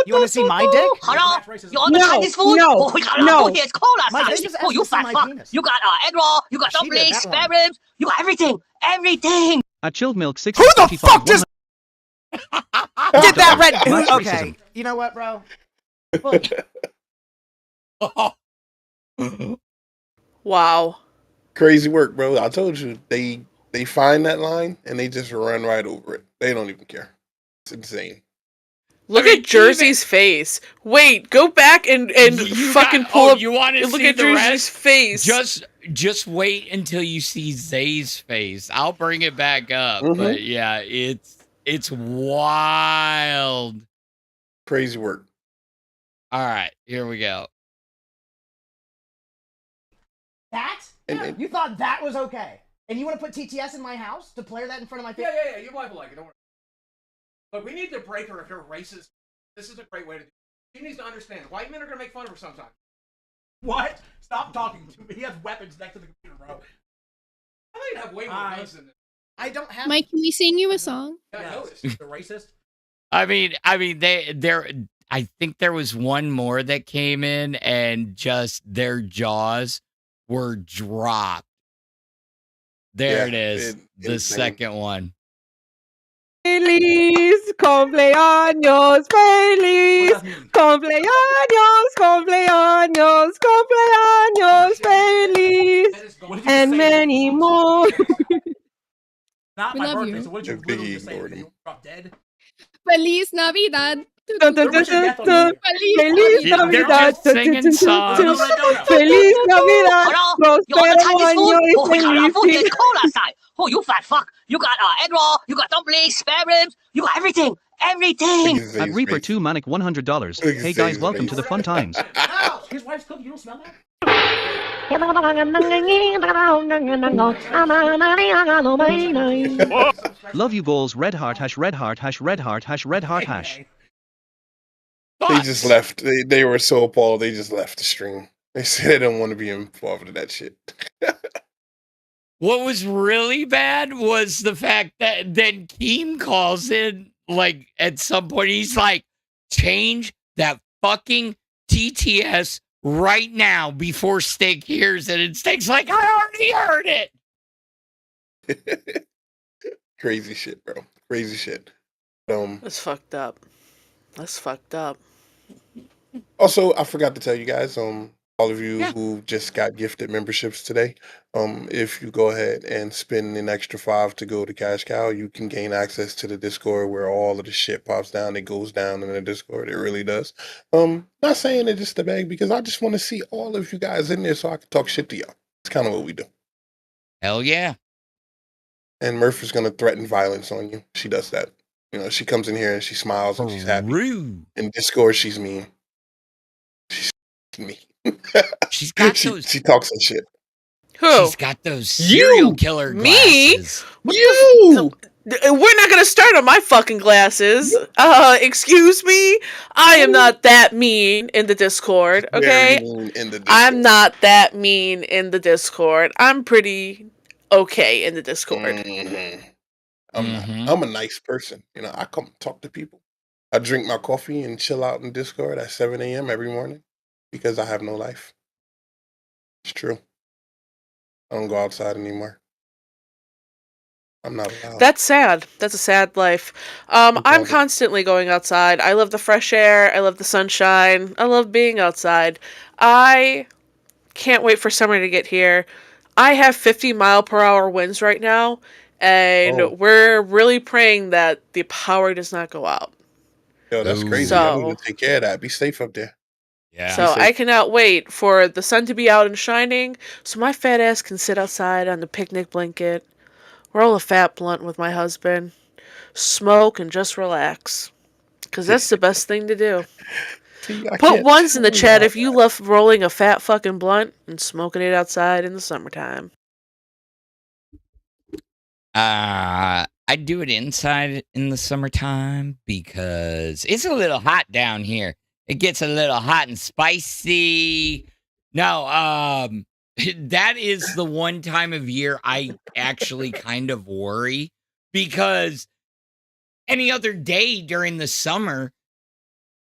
You want to see my dick? Hello? You want No, the Chinese food? no, Oh, we got no. food here. It's cola My size. dick just Oh, asked you to see fat my fuck. penis. You got egg roll. You got She did dumplings, that spare one. ribs. You got everything. Everything. at chilled milk 6 Who the fuck just did that red? Much Okay. racism. You know what, bro? Wow. Crazy work, bro. I told you they find that line and they just run right over it. They don't even care. It's insane. Look I mean, at Jersey's face. Wait, go back and You fucking got- pull oh, up. You want to Look see at the Jersey's rest? face. Just wait until you see Zay's face. I'll bring it back up. Mhm. But yeah, it's wild. Crazy work. All right, here we go. That? And- You thought that was okay? And you want to put TTS in my house to play that in front of my face? Yeah. Your wife will like it. Don't worry. Look, we need to break her if you're racist. This is a great way to do it. She needs to understand. White men are gonna make fun of her sometimes. What? Stop talking to me. He has weapons next to the computer, bro. I think you have way more guns than this. I don't have. Mike, can we sing you a song? I Yes. noticed. The racist? I mean, I think there was one more that came in and just their jaws were dropped. There it Yeah, is. The insane. second one. Feliz cumpleaños, feliz What does that mean? cumpleaños, cumpleaños, cumpleaños, feliz, That is What did you and say? many more. Not We my love birthday, you. so what did you And literally Biggie just say? ignored him. You drop dead? Feliz Navidad. Dun, dun, Where's your dun, death on dun, you? Feliz Yeah, they're Navidad. just singing songs. No. Feliz Navidad. Hello? You want Prospero the Chinese food? año y Oh, we got food here. feliz. It's cola size. Oh, you fat fuck. You got egg roll. You got dumplings, spare ribs. You got everything. Everything. Look at At Zay's Reaper face. 2 Manic $100. Look at Hey guys, Zay's welcome face. to the fun times. Ow! His wife's cooking. You don't smell that? Love you goals red heart hash red heart hash red heart hash red heart hash. They just left. They were so appalled. They just left the stream. They said they don't want to be involved in that shit. What was really bad was the fact that then Keem calls in, like, at some point, he's like, change that fucking TTS right now before Steak hears it. And Steak's like, I already heard it. Crazy shit, bro. Crazy shit. That's fucked up. That's fucked up. Also, I forgot to tell you guys, all of you Yeah. who just got gifted memberships today, if you go ahead and spend an extra $5 to go to Cash Cow, you can gain access to the Discord where all of the shit pops down. It goes down in the Discord. It really does. Not saying it just to beg because I just want to see all of you guys in there so I can talk shit to y'all. It's kind of what we do. Hell yeah. And Murph is gonna threaten violence on you. She does that. You know, she comes in here and she smiles and she's happy. Rude. In Discord, she's mean. She's mean. She's got those. She talks that shit. Who? She's got those serial killer Me? glasses. You! We're not gonna start on my fucking glasses. Excuse me? I am not that mean in the Discord, okay? Very mean in the Discord. I'm not that mean in the Discord. I'm pretty okay in the Discord. Mm-hmm. I'm a nice person. You know, I come talk to people. I drink my coffee and chill out in Discord at 7 a.m. every morning because I have no life. It's true. I don't go outside anymore. I'm not allowed. That's sad. That's a sad life. I'm constantly going outside. I love the fresh air. I love the sunshine. I love being outside. I can't wait for summer to get here. I have 50-mile-per-hour winds right now, and we're really praying that the power does not go out. Yo, that's crazy. I need to take care of that. Be safe up there. Yeah. So I cannot wait for the sun to be out and shining, so my fat ass can sit outside on the picnic blanket, roll a fat blunt with my husband, smoke, and just relax. Because that's the best thing to do. Put ones in the chat if you love rolling a fat fucking blunt and smoking it outside in the summertime. I do it inside in the summertime because it's a little hot down here. It gets a little hot and spicy. No, that is the one time of year I actually kind of worry because any other day during the summer,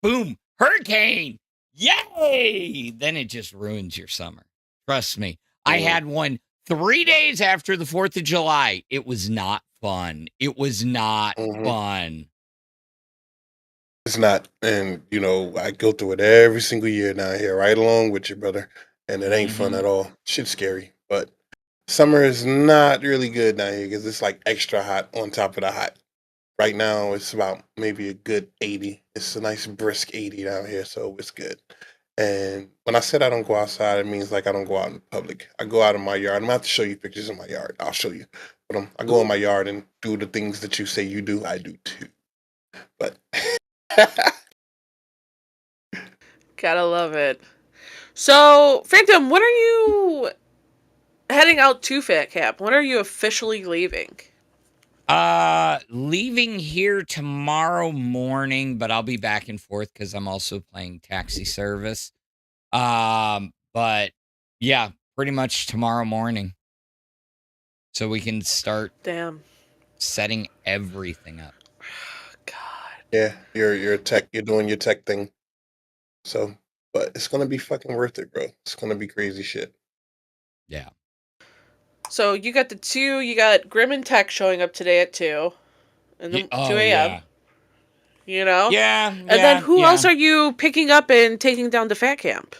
boom, hurricane, yay! Then it just ruins your summer. Trust me. I had one 3 days after the 4th of July. It was not fun. It was not fun. It's not. And, you know, I go through it every single year down here, right along with you, brother. And it ain't fun at all. Shit's scary. But summer is not really good down here because it's like extra hot on top of the hot. Right now, it's about maybe a good 80. It's a nice brisk 80 down here, so it's good. And when I said I don't go outside, it means like I don't go out in public. I go out in my yard. I'm going to have to show you pictures of my yard. I'll show you. But I go in my yard and do the things that you say you do. I do too. But Gotta love it. So, Phantom, when are you heading out to Fat Cap? When are you officially leaving? Leaving here tomorrow morning, but I'll be back and forth because I'm also playing taxi service. But yeah, pretty much tomorrow morning. So we can start setting everything up. God. Yeah, you're tech, you're doing your tech thing. So, but it's gonna be fucking worth it, bro. It's gonna be crazy shit. Yeah. So you got you got Grim and Tech showing up today at 2. And 2 a.m. Yeah. You know? Yeah. And then who else are you picking up and taking down to Fat Camp?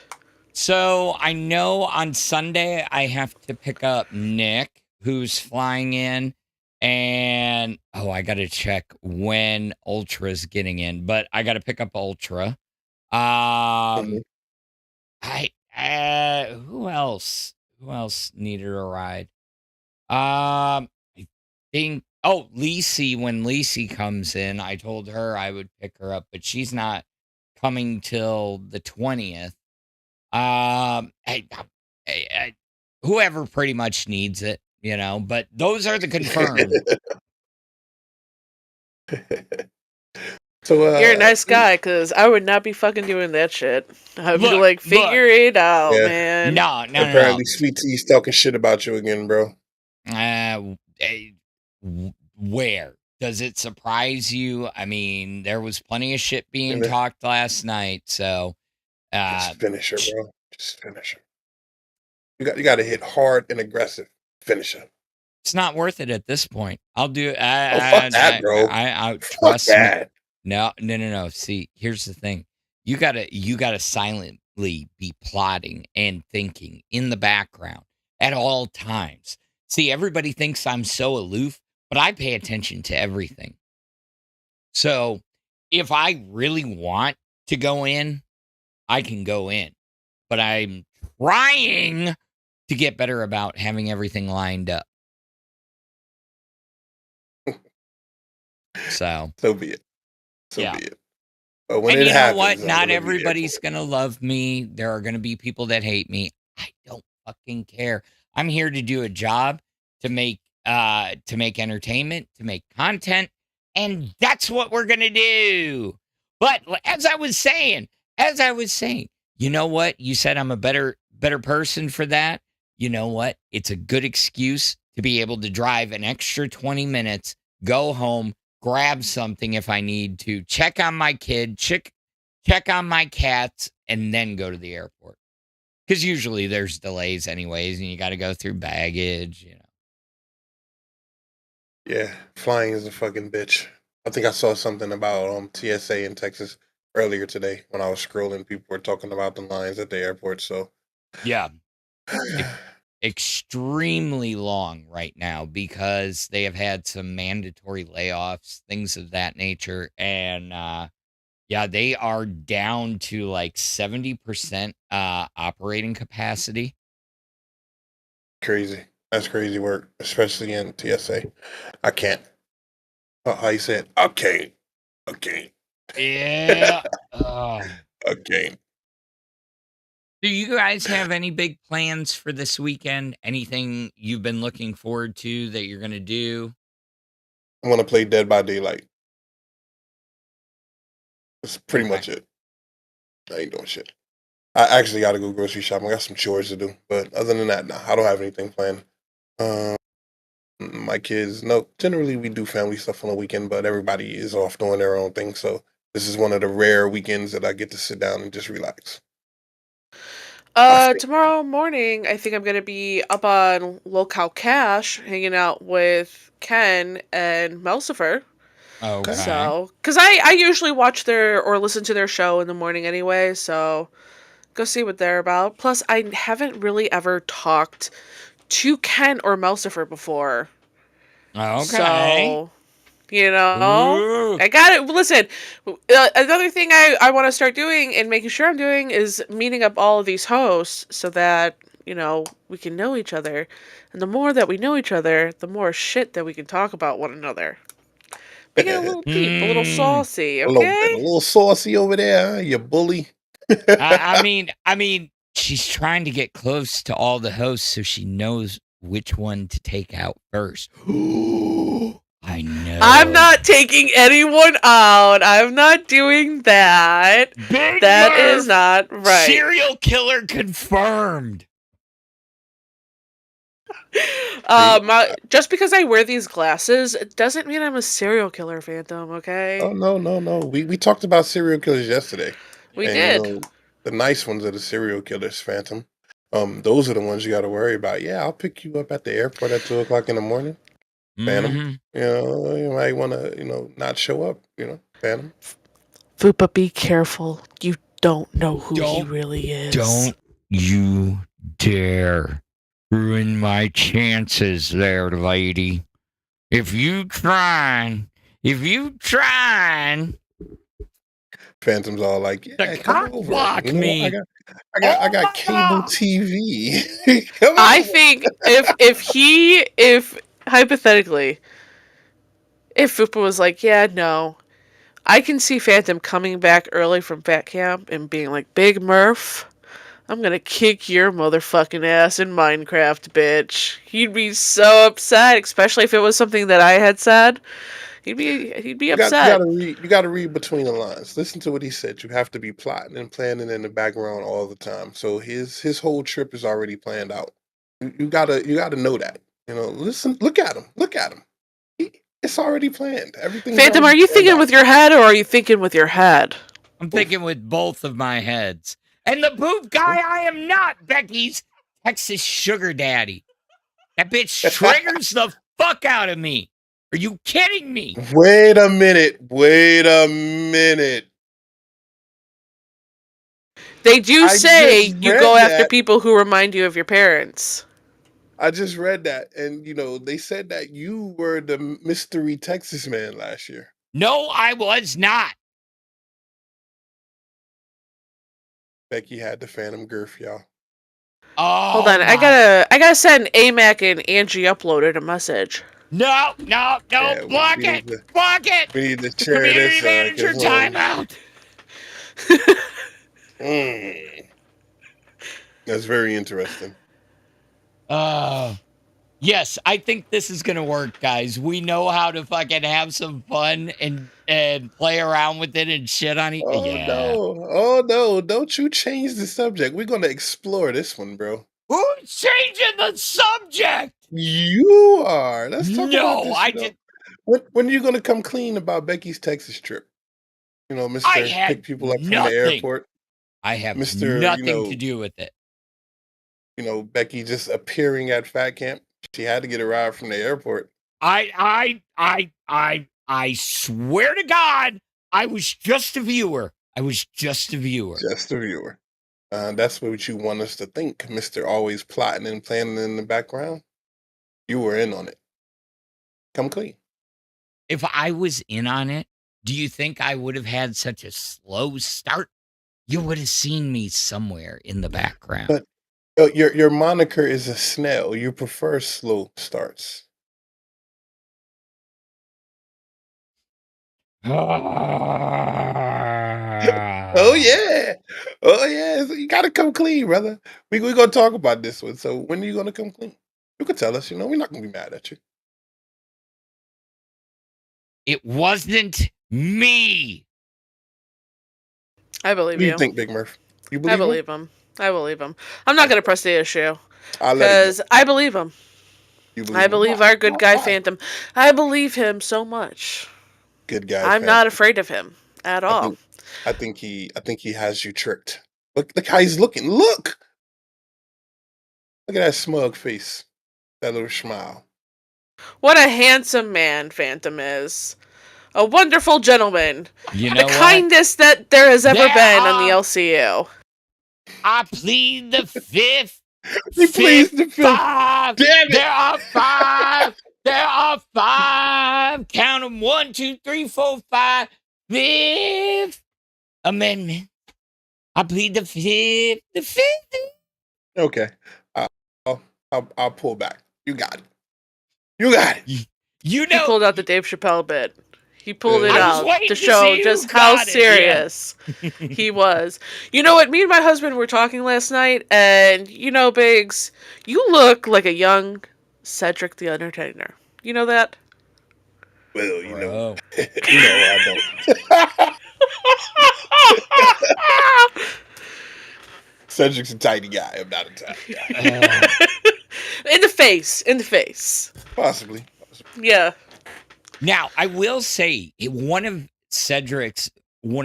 So I know on Sunday I have to pick up Nick, who's flying in. And I gotta check when Ultra's getting in, but I gotta pick up Ultra. Who else? Who else needed a ride? I think Lacey, when Lacey comes in, I told her I would pick her up, but she's not coming till the 20th. Whoever pretty much needs it, you know, but those are the confirmed. So you're a nice guy, because I would not be fucking doing that shit. I'd be like, figure it out, man. No. Apparently, Sweet T's talking shit about you again, bro. Where? Does it surprise you? I mean, there was plenty of shit being talked last night, so... just finish her, bro. Just finish her. You got to hit hard and aggressive. Finish her. It's not worth it at this point. I'll do it. Fuck that, bro. I trust me. No. See, here's the thing. You gotta silently be plotting and thinking in the background at all times. See, everybody thinks I'm so aloof, but I pay attention to everything. So if I really want to go in, I can go in. But I'm trying to get better about having everything lined up. So be it. Be it. But when you know what? Not everybody's going to love me. There are going to be people that hate me. I don't fucking care. I'm here to do a job to make to make entertainment, to make content, and that's what we're gonna do. But as I was saying, you know what? You said I'm a better person for that. You know what? It's a good excuse to be able to drive an extra 20 minutes, go home, grab something if I need to, check on my kid, check on my cats, and then go to the airport. Because usually there's delays anyways, and you got to go through baggage, you know. Yeah, flying is a fucking bitch. I think I saw something about TSA in Texas earlier today when I was scrolling. People were talking about the lines at the airport. So yeah, extremely long right now because they have had some mandatory layoffs, things of that nature, and yeah, they are down to like 70% operating capacity. Crazy. That's crazy work, especially in TSA. I can't. How you say it? I can't. Yeah. I can't. Do you guys have any big plans for this weekend? Anything you've been looking forward to that you're going to do? I want to play Dead by Daylight. That's pretty much it. I ain't doing shit. I actually got to go grocery shopping. I got some chores to do. But other than that, nah, I don't have anything planned. My kids, no, generally we do family stuff on the weekend, but everybody is off doing their own thing. So this is one of the rare weekends that I get to sit down and just relax. Tomorrow morning, I think I'm gonna be up on Lolcow Cash, hanging out with Ken and Melcifer. Okay. So, because I usually watch their or listen to their show in the morning anyway, so go see what they're about. Plus, I haven't really ever talked to Ken or Melcifer before. Okay. So, you know, I got it. Listen, another thing I want to start doing and making sure I'm doing is meeting up all of these hosts so that, you know, we can know each other. And the more that we know each other, the more shit that we can talk about one another. Make it a little peep, a little saucy, okay? A little saucy over there, huh? You bully. I mean, she's trying to get close to all the hosts so she knows which one to take out first. I know. I'm not taking anyone out. I'm not doing that. Big That Murph, is not right. Serial killer confirmed. Just because I wear these glasses, it doesn't mean I'm a serial killer, Phantom, okay? Oh, no. We talked about serial killers yesterday. We did. You know, the nice ones are the serial killers, Phantom. Those are the ones you got to worry about. Yeah, I'll pick you up at the airport at 2:00 in the morning. Phantom. Mm-hmm. You know, you might want to, not show up, Phantom. Fupa, be careful. You don't know who he really is. Don't you dare ruin my chances there, lady. If you try, Phantom's all like, yeah, come over. Block me. I got cable TV. I think if hypothetically, if Fupa was like, yeah, no, I can see Phantom coming back early from Fat Camp and being like, Big Murph, I'm gonna kick your motherfucking ass in Minecraft, bitch. He'd be so upset, especially if it was something that I had said. He'd be upset. You gotta read between the lines. Listen to what he said. You have to be plotting and planning in the background all the time. So his whole trip is already planned out. You gotta know that. Listen, look at him. It's already planned. Everything. Phantom, are you thinking with your head or are you thinking with your head? I'm thinking with both of my heads. And the poop guy, I am not Becky's Texas sugar daddy. That bitch triggers the fuck out of me. Are you kidding me? Wait a minute. They do say you go after people who remind you of your parents. I just read that, and they said that you were the mystery Texas man last year. No, I was not. Becky had the Phantom girth, y'all. Oh, hold on, I gotta send AMAC and Angie uploaded a message. No, block it. We need to share this. Community manager timeout. That's very interesting. Yes, I think this is gonna work, guys. We know how to fucking have some fun and play around with it and shit on it. Oh Yeah. no. Oh no. Don't you change the subject. We're gonna explore this one, bro. Who's changing the subject? You are. Let's talk about No, this. I You know, did. when are you gonna come clean about Becky's Texas trip? You know, I Mister had pick people up from the nothing. airport. I have Mister, nothing to do with it. Becky just appearing at Fat Camp. She had to get a ride from the airport. I swear to God, I was just a viewer. I was just a viewer. Just a viewer. That's what you want us to think, Mister. Always plotting and planning in the background. You were in on it. Come clean. If I was in on it, do you think I would have had such a slow start? You would have seen me somewhere in the background. But your moniker is a snail. You prefer slow starts. Oh yeah. Oh yeah. So you gotta come clean, brother. We're gonna talk about this one. So when are you gonna come clean? You can tell us, we're not gonna be mad at you. It wasn't me. I believe What do you. you think, Big Murph? You I believe him? believe him. I believe him. I'm not going to press the issue I'll let it because go. I believe him. You believe I him? believe Why? our good Why? guy Why? Phantom. I believe him so much. Good guy. I'm not afraid of him at I all. think he has you tricked. Look how he's looking. Look at that smug face. That little smile. What a handsome man Phantom is. A wonderful gentleman. You know the what? kindest that there has ever There been on the are- LCU. I plead the fifth. He pleads the fifth. Five. Damn it. There are five. There are five. Count them. 1, 2, 3, 4, 5. Fifth Amendment. I plead the fifth. The fifth. Okay. I'll pull back. You got it. You got it. You He know. pulled out the Dave Chappelle bit. He pulled it I was out waiting to to show see who just how got it, serious he was. You know what? Me and my husband were talking last night, and Biggz, you look like a young Cedric the Entertainer. You know that? Well, Bro. I don't. Cedric's a tiny guy. I'm not a tiny guy. In the face. Possibly. Yeah. Now, I will say, one of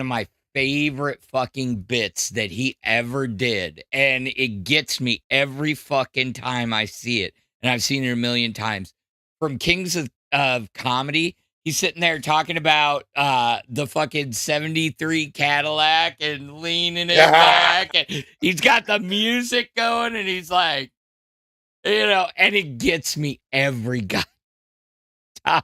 my favorite fucking bits that he ever did, and it gets me every fucking time I see it, and I've seen it a million times, from Kings of Comedy. He's sitting there talking about the fucking 73 Cadillac and leaning it back, and he's got the music going, and he's like, and it gets me every goddamn time.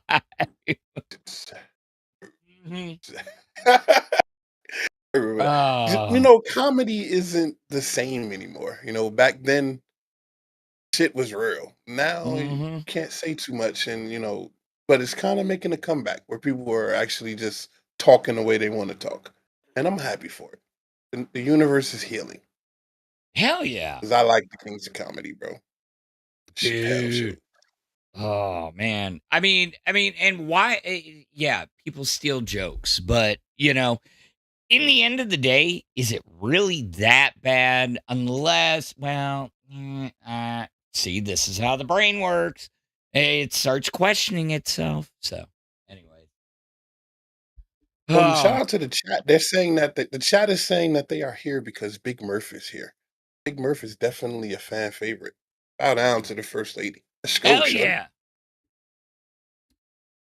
Comedy isn't the same anymore. Back then, shit was real. Now you can't say too much, and but it's kind of making a comeback where people are actually just talking the way they want to talk, and I'm happy for it. The universe is healing. Hell yeah. Because I like the Kings of Comedy, bro. Dude. Oh man. I mean, and why? Yeah, people steal jokes, but in the end of the day, is it really that bad? Unless, see, this is how the brain works. It starts questioning itself. So, anyway. Shout out to the chat. They're saying that the chat is saying that they are here because Big Murph is here. Big Murph is definitely a fan favorite. Bow down to the First Lady. Let's go, Hell son. yeah.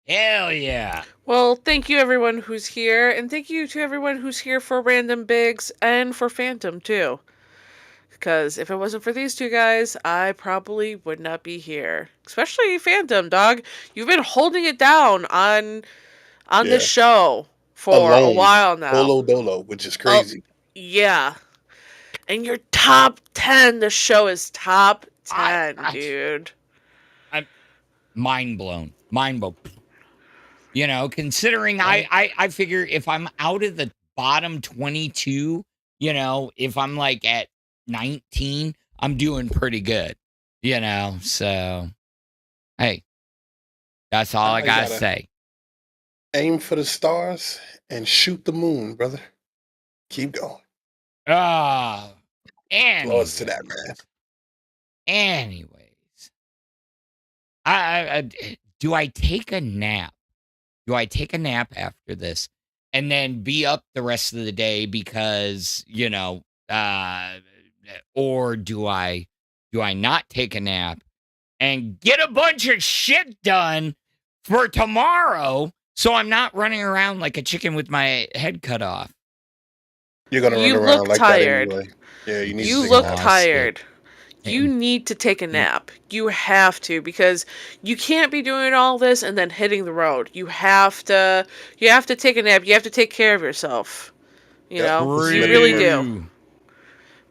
Hell yeah. Well, thank you everyone who's here, and thank you to everyone who's here for Random Biggz and for Phantom too. Because if it wasn't for these two guys, I probably would not be here. Especially Phantom, dog. You've been holding it down on this show for a while now. Dolo dolo, which is crazy. Yeah. And you're top 10. The show is top 10, dude. I'm mind blown. Considering I figure if I'm out of the bottom 22, if I'm like at 19, I'm doing pretty good, so Hey, that's all I You gotta gotta say. aim for the stars and shoot the moon, brother. Keep going. Anyways, to that, man. Anyways, I do I take a nap? Do I take a nap after this and then be up the rest of the day because, or do I not take a nap and get a bunch of shit done for tomorrow so I'm not running around like a chicken with my head cut off? You're gonna run You around look like tired. that anyway. Yeah, you need You to look take a nap. tired. You need to take a nap. You have to, because you can't be doing all this and then hitting the road. You have to take a nap. You have to take care of yourself. You know, you really do.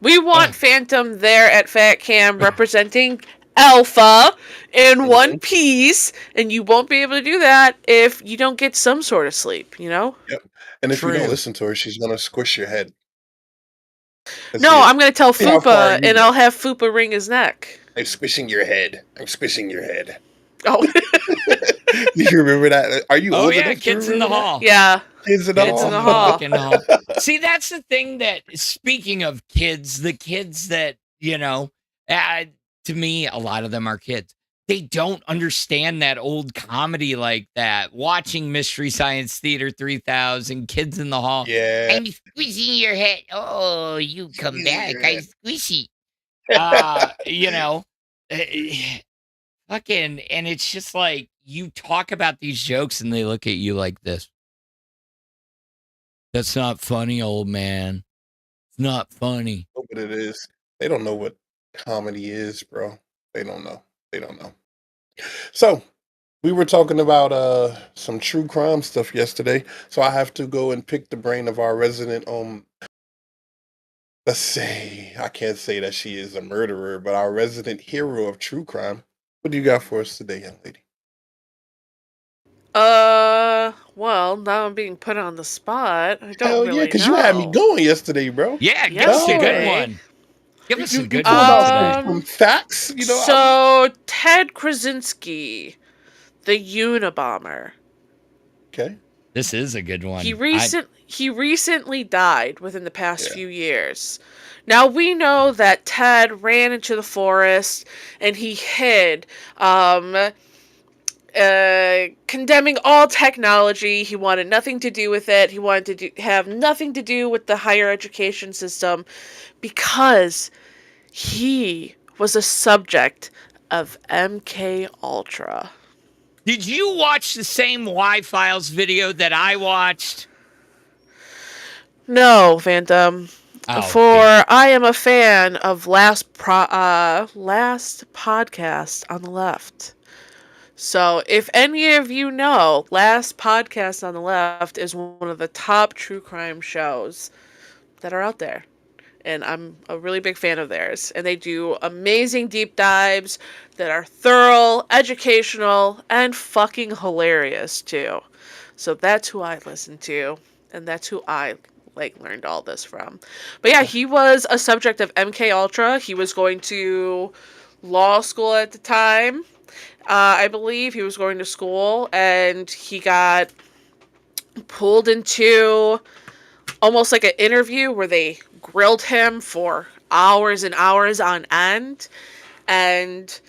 We want Phantom there at Fat Cam representing Alpha in one piece, and you won't be able to do that if you don't get some sort of sleep, you know? Yep. And if you don't listen to her, she's gonna squish your head. No, I'm gonna tell Fupa, and I'll have Fupa wring his neck. I'm squishing your head. I'm squishing your head. Oh. Do you remember that? Are you old enough Kids in the Hall. Yeah. Kids in the Hall. See, that's the thing that, speaking of kids, the kids that, to me, a lot of them are kids. They don't understand that old comedy like that. Watching Mystery Science Theater 3000, Kids in the Hall. Yeah. I'm squishing your head. Oh, you come back. I squishy. Fucking, and it's just like, you talk about these jokes and they look at you like this. That's not funny, old man. It's not funny. Oh, but it is. They don't know what comedy is, bro. They don't know. They don't know. So, we were talking about some true crime stuff yesterday. So I have to go and pick the brain of our resident let's say, I can't say that she is a murderer, but our resident hero of true crime. What do you got for us today, young lady? Well, now I'm being put on the spot. I don't Hell really yeah, because know. you had me going yesterday, bro. Yeah, give us a good one. Give us some good ones today. Some facts, So, Ted Krasinski, the Unabomber. Okay. This is a good one. He recently died within the past few years. Now, we know that Ted ran into the forest and he hid, condemning all technology. He wanted nothing to do with it. He wanted to have nothing to do with the higher education system because he was a subject of MK Ultra. Did you watch the same Y-Files video that I watched? No, Phantom. I am a fan of last podcast on the left. So, if any of you know, Last Podcast on the Left is one of the top true crime shows that are out there. And I'm a really big fan of theirs. And they do amazing deep dives that are thorough, educational, and fucking hilarious, too. So that's who I listen to. And that's who I learned all this from. But yeah, he was a subject of MK Ultra. He was going to law school at the time. I believe he was going to school, and he got pulled into almost like an interview where they grilled him for hours and hours on end, and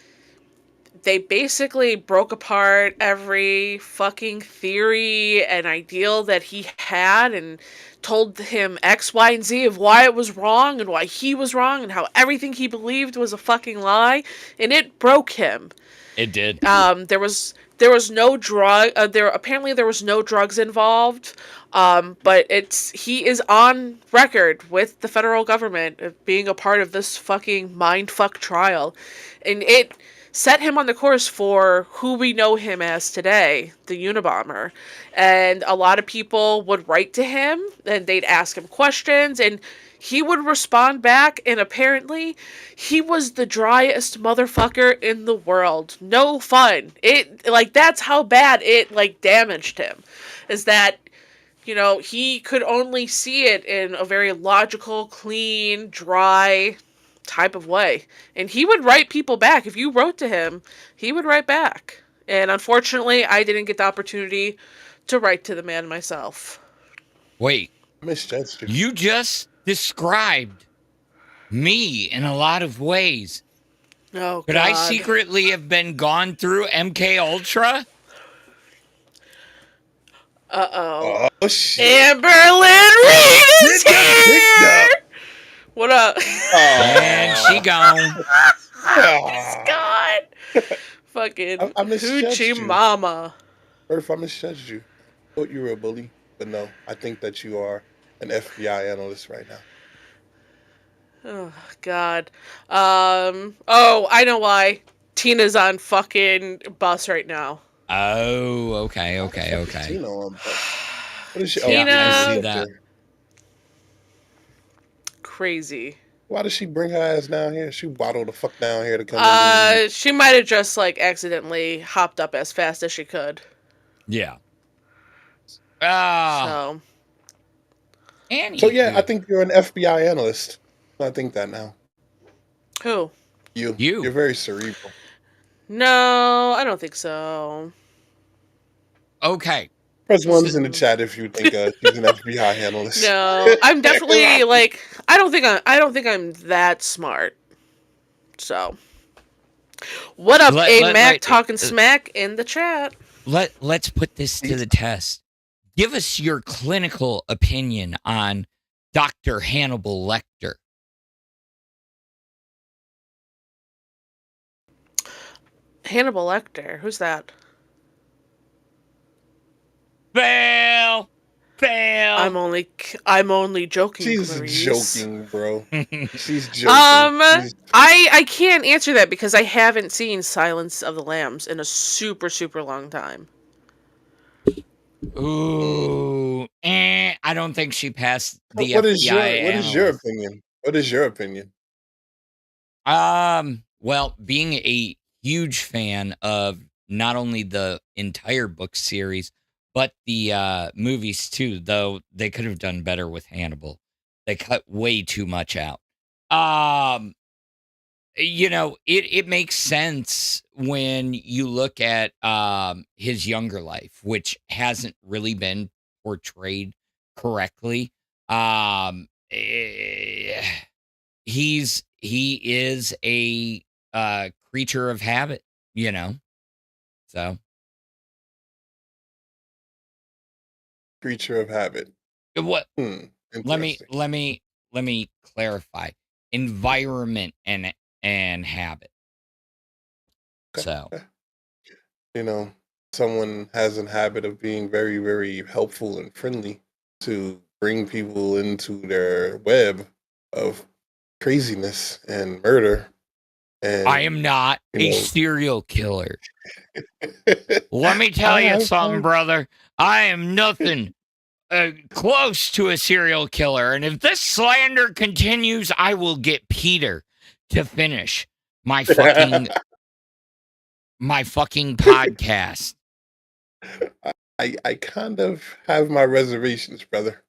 they basically broke apart every fucking theory and ideal that he had and told him X, Y, and Z of why it was wrong and why he was wrong and how everything he believed was a fucking lie, and it broke him. It did. There was no drug. Apparently there was no drugs involved. But he is on record with the federal government of being a part of this fucking mindfuck trial, and it set him on the course for who we know him as today, the Unabomber. And a lot of people would write to him and they'd ask him questions and he would respond back, and apparently he was the driest motherfucker in the world. No fun. That's how bad it damaged him. Is that, he could only see it in a very logical, clean, dry type of way. And he would write people back. If you wrote to him, he would write back. And unfortunately, I didn't get the opportunity to write to the man myself. Wait. Misjudged you. You just described me in a lot of ways. Oh, Could God. I secretly have been gone through MK Ultra? Uh-oh. Oh, shit. Amberlynn Reed is here! What up? And she gone. She's gone. Fucking I misjudged Hoochie you. Mama. Murph, I misjudged you. I thought you were a bully, but no, I think that you are an FBI analyst right now. Oh, God. Oh, I know why. Tina's on fucking bus right now. Oh, okay. Tina on bus. What is she? Tina. I see that. Crazy. Why does she bring her ass down here? She waddled the fuck down here to come. She might have just like accidentally hopped up as fast as she could. Yeah. So yeah, I think you're an FBI analyst. I think that now. Who? You. You're very cerebral. No, I don't think so. Okay. Press ones in the chat if you think she's an FBI analyst. No, I'm definitely like I don't think I'm that smart. So, what up, Mac talking smack in the chat? Let's put this to the test. Give us your clinical opinion on Dr. Hannibal Lecter. Hannibal Lecter, who's that? Fail. I'm only joking. She's Clarice. joking, bro. She's joking. I can't answer that because I haven't seen Silence of the Lambs in a super, super long time. Ooh, I don't think she passed the What FBI. What is your opinion? What is your opinion? Well, being a huge fan of not only the entire book series, but the movies too, though they could have done better with Hannibal. They cut way too much out. It makes sense when you look at his younger life, which hasn't really been portrayed correctly. He is a creature of habit, so. Creature of habit. What? Let me clarify. Environment and habit. So, someone has a habit of being very, very helpful and friendly to bring people into their web of craziness and murder. And I am not a serial killer. Let me tell you something, brother. I am nothing close to a serial killer. And if this slander continues, I will get Peter to finish my fucking podcast. I kind of have my reservations, brother.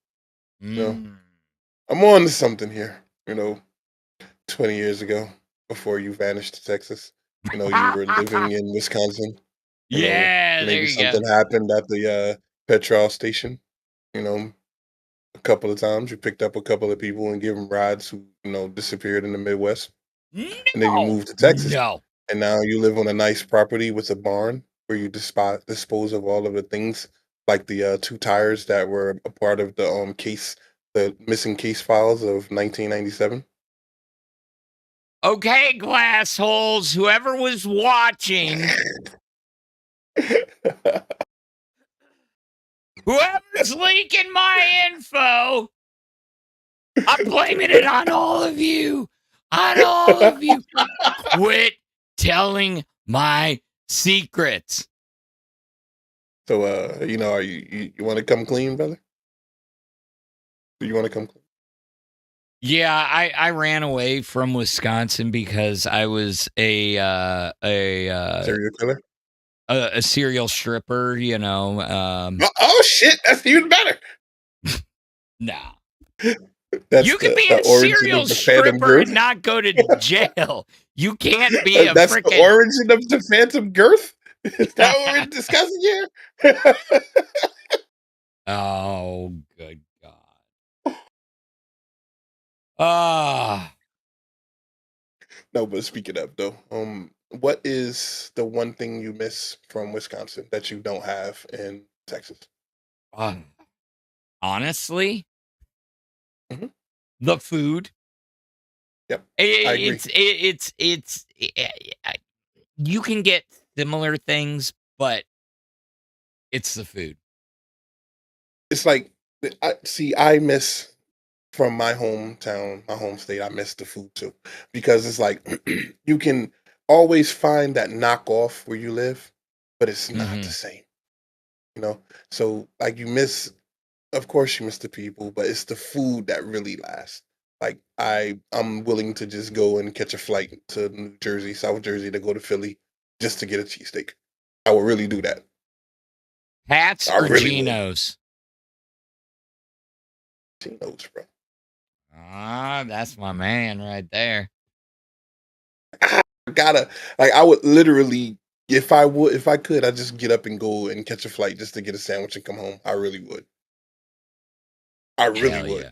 I'm on to something here. 20 years ago, before you vanished to Texas, you were living in Wisconsin. Maybe something happened at the petrol station. A couple of times you picked up a couple of people and gave them rides who disappeared in the Midwest. And then you moved to Texas. And now you live on a nice property with a barn where you dispose of all of the things, like the 2 tires that were a part of the missing case files of 1997. Okay, glass holes, whoever was watching. Whoever's leaking my info, I'm blaming it on all of you. On all of you. Quit telling my secrets. So, are you want to come clean, brother? Do you want to come clean? Yeah, I ran away from Wisconsin because I was a serial killer, a serial stripper. Oh shit, that's even better. Nah. That's You can be the a origin serial of the Phantom stripper Girth. and not go to jail. You can't be a That's the freaking. origin of the Phantom Girth. Is that what we're discussing here? Oh, good God. Ah. No, but speaking of though, what is the one thing you miss from Wisconsin that you don't have in Texas? Honestly, Mhm. the food. Yep, I agree. It's you can get similar things, but it's the food. It's like I miss from my hometown, my home state. I miss the food too because it's like you can always find that knockoff where you live, but it's not the same. You know, so like you miss. Of course, you miss the people, but it's the food that really lasts. Like I'm willing to just go and catch a flight to New Jersey, South Jersey, to go to Philly just to get a cheesesteak. I would really do that. Pat's I or really would. Geno's? Geno's, bro. Ah, that's my man right there. I would literally, if I could, I'd just get up and go and catch a flight just to get a sandwich and come home. I really would. I really Hell would. yeah.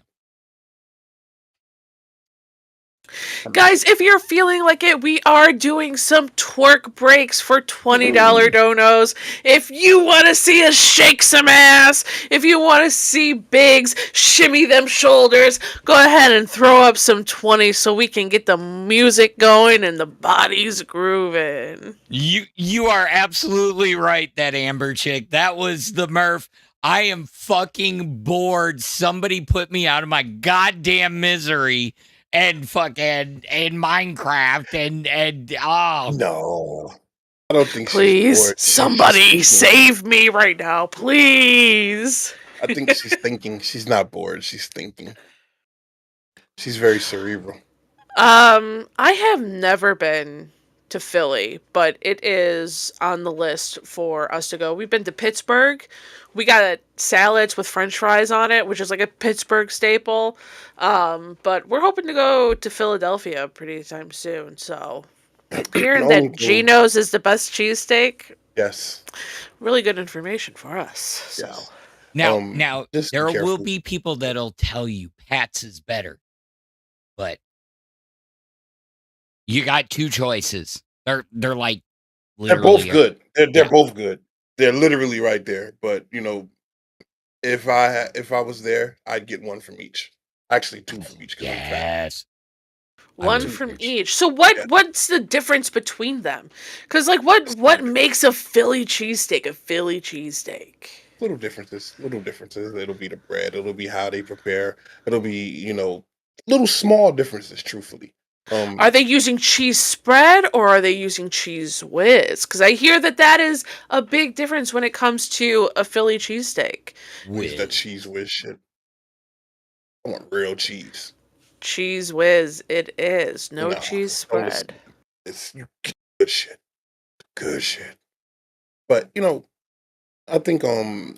Guys, if you're feeling like it, we are doing some twerk breaks for $20 donos. If you want to see us shake some ass, if you want to see Biggz shimmy them shoulders, go ahead and throw up some 20 so we can get the music going and the bodies grooving. You are absolutely right, that Amber chick. That was the Murph. I am fucking bored. Somebody put me out of my goddamn misery. And fucking and Minecraft and oh no, I don't think please she's bored. Somebody save me right now, please. I think she's thinking. She's not bored. She's thinking. She's very cerebral. I have never been to Philly, but it is on the list for us to go. We've been to Pittsburgh. We got salads with French fries on it, which is like a Pittsburgh staple. But we're hoping to go to Philadelphia pretty time soon. So hearing that Geno's is the best cheesesteak. Yes. Really good information for us. So yes. Now there will be people that'll tell you Pat's is better. But you got two choices. They're like they're both good. They're both good. They're literally right there. But you know, if I was there, I'd get one from each. Actually, two from each. Yes. One from each. So what's the difference between them? Because like what makes a Philly cheesesteak a Philly cheesesteak? Little differences. It'll be the bread. It'll be how they prepare. It'll be little small differences. Truthfully. Are they using cheese spread or are they using cheese whiz? Because I hear that is a big difference when it comes to a Philly cheesesteak. Whiz that cheese whiz shit. I want real cheese. Cheese whiz, it is. No cheese spread. It's good shit. Good shit. But I think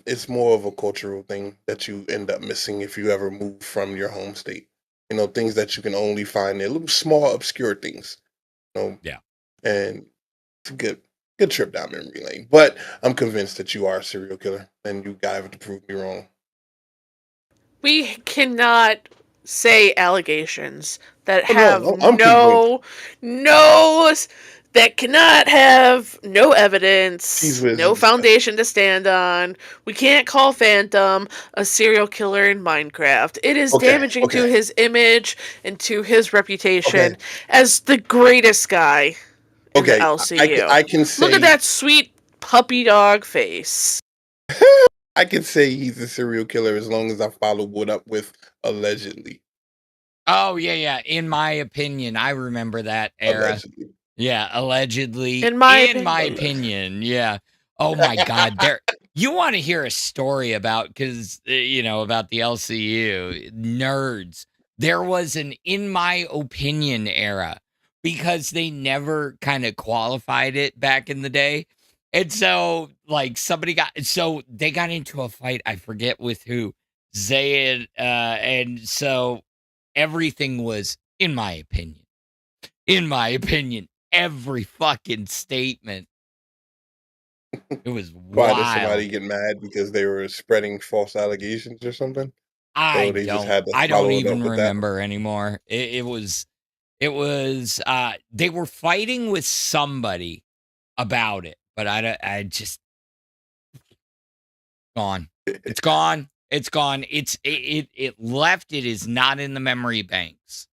it's more of a cultural thing that you end up missing if you ever move from your home state. Things that you can only find there, little small obscure things. Yeah. And it's a good trip down memory lane. But I'm convinced that you are a serial killer, and you gotta prove me wrong. We cannot say allegations that have that cannot have no evidence, no foundation to stand on. We can't call Phantom a serial killer in Minecraft. It is damaging to his image and to his reputation as the greatest guy in the LCU. I can say, look at that sweet puppy dog face. I can say he's a serial killer as long as I follow what up with allegedly. Oh yeah. In my opinion, I remember that era. Allegedly. Yeah, allegedly. In my opinion, yeah. Oh my God, you want to hear a story about about the LCU nerds? There was an in my opinion era because they never kind of qualified it back in the day, and so like they got into a fight. I forget with who. Zayd, and so everything was, in my opinion, every fucking statement. It was Why did somebody wild. get mad because they were spreading false allegations or something? I So they just had to don't follow it even up with that. remember anymore. It was they were fighting with somebody about it, but I just gone. It's gone. It's gone. It left. It is not in the memory banks.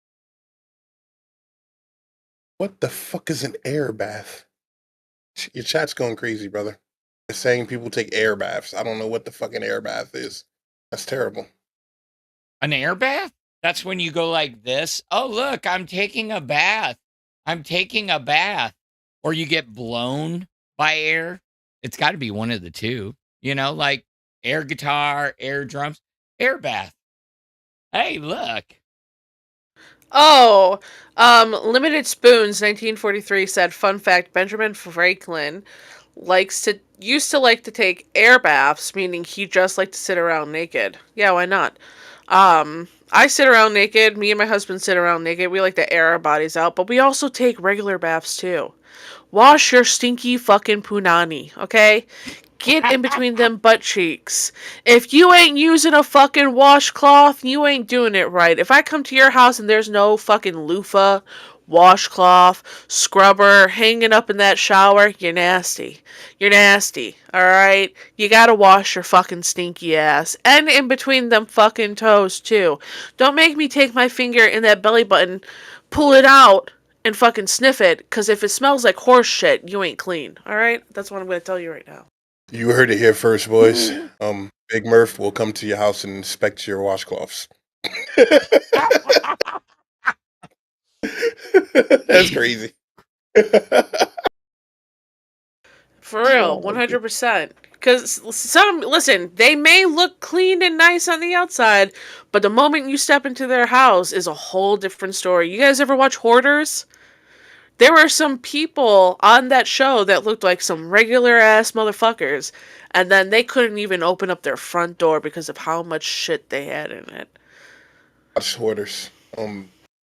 What the fuck is an air bath? Your chat's going crazy, brother. They're saying people take air baths. I don't know what the fucking air bath is. That's terrible. An air bath? That's when you go like this. Oh, look, I'm taking a bath. I'm taking a bath. Or you get blown by air. It's got to be one of the two. You know, like air guitar, air drums, air bath. Hey, look. Oh, Limited Spoons, 1943 said, fun fact, Benjamin Franklin used to like to take air baths, meaning he just liked to sit around naked. Yeah, why not? I sit around naked. Me and my husband sit around naked. We like to air our bodies out, but we also take regular baths too. Wash your stinky fucking punani, okay? Get in between them butt cheeks. If you ain't using a fucking washcloth, you ain't doing it right. If I come to your house and there's no fucking loofah, washcloth, scrubber hanging up in that shower, you're nasty. You're nasty, alright? You gotta wash your fucking stinky ass. And in between them fucking toes, too. Don't make me take my finger in that belly button, pull it out, and fucking sniff it, because if it smells like horse shit, you ain't clean, alright? That's what I'm gonna tell you right now. You heard it here first, boys. Big Murph will come to your house and inspect your washcloths. That's crazy. For real, 100%. Because listen, they may look clean and nice on the outside, but the moment you step into their house is a whole different story. You guys ever watch Hoarders? There were some people on that show that looked like some regular ass motherfuckers, and then they couldn't even open up their front door because of how much shit they had in it. Watch Hoarders.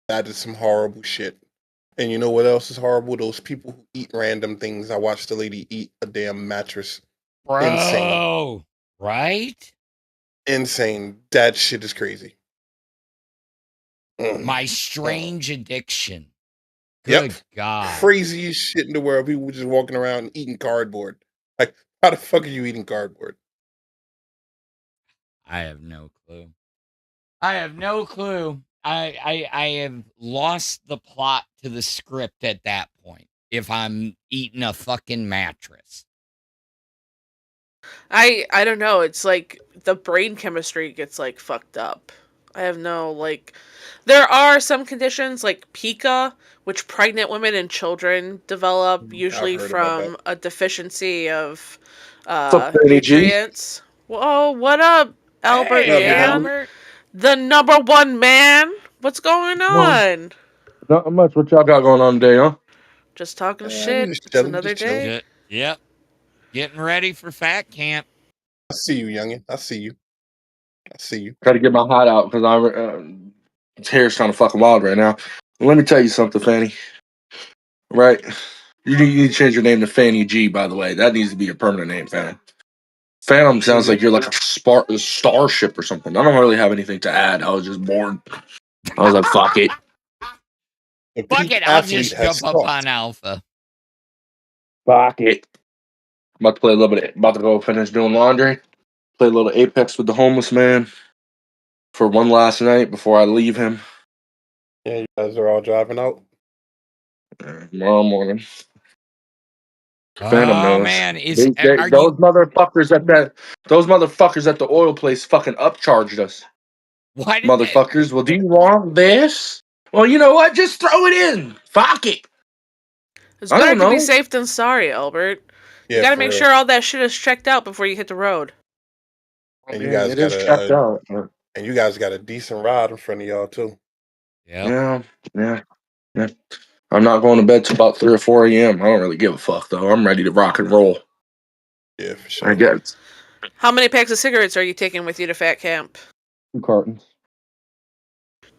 That is some horrible shit. And you know what else is horrible? Those people who eat random things. I watched the lady eat a damn mattress. Bro, insane. Right? Insane. That shit is crazy. My strange addiction. Yep. Good God. Craziest shit in the world. People just walking around eating cardboard. Like, how the fuck are you eating cardboard? I have no clue. I have no clue. I have lost the plot to the script at that point. If I'm eating a fucking mattress. I don't know. It's like the brain chemistry gets like fucked up. I have no like. There are some conditions like pica, which pregnant women and children develop, usually from a deficiency of nutrients. Whoa, what up, Albert? Hey, Albert. The number one man. What's going on? Not much. What y'all got going on today, huh? Just talking shit. It's another day. Yep. Getting ready for fat camp. I see you, youngin. I see you. I see you. Try to get my hot out because his hair's kind of fucking wild right now. Let me tell you something, Fanny. Right? You need to change your name to Fanny G, by the way. That needs to be your permanent name, Phantom. Phantom sounds like you're like a starship or something. I don't really have anything to add. I was just bored. I was like, fuck it. Fuck it. I'll just jump up on Alpha. Fuck it. About to play a little bit. About to go finish doing laundry. Play a little Apex with the homeless man for one last night before I leave him. Yeah, you guys are all driving out. Tomorrow morning. Phantom knows. Man, those motherfuckers at the oil place fucking upcharged us. Why did motherfuckers? Well, do you want this? Well, you know what? Just throw it in. Fuck it. It's better to be safe than sorry, Albert. Yeah, you gotta make sure all that shit is checked out before you hit the road. And you guys and you guys got a decent ride in front of y'all too. Yeah. I'm not going to bed till about 3 or 4 a.m. I don't really give a fuck though. I'm ready to rock and roll. Yeah, for sure. I guess. How many packs of cigarettes are you taking with you to fat camp? 2 cartons.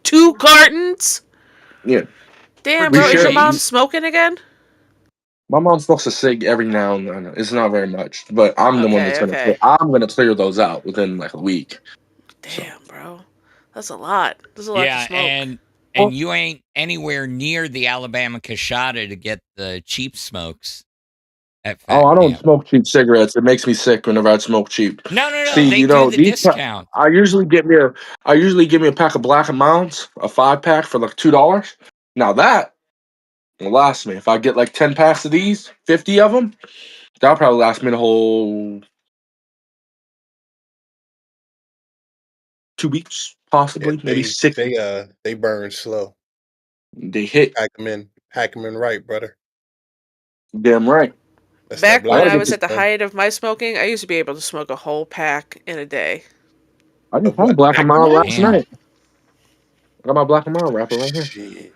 2 cartons? Yeah. Damn, We bro. Is your should. mom smoking again? My mom smokes a cig every now and then. It's not very much, but I'm the one that's gonna Okay. clear those out within like a week. Damn, bro. That's a lot. That's a lot to Yeah, smoke. and you ain't anywhere near the Alabama Cashada to get the cheap smokes at Fat Oh, I don't Camp. smoke cheap cigarettes. It makes me sick whenever I smoke cheap. No. See, They you do know, the discount. I usually give me a pack of Black and Mounds, a 5-pack for like $2. Now that will last me. If I get like 10 packs of these, 50 of them, that'll probably last me the whole 2 weeks, possibly, maybe 6. They burn slow. They hit. Pack them in right, brother. Damn right. That's Back that when black I was shit, at the man. height of my smoking, I used to be able to smoke a whole pack in a day. I just Of had what? Black and Mild last Damn. night. I got my Black and Mild wrapper right here. Shit.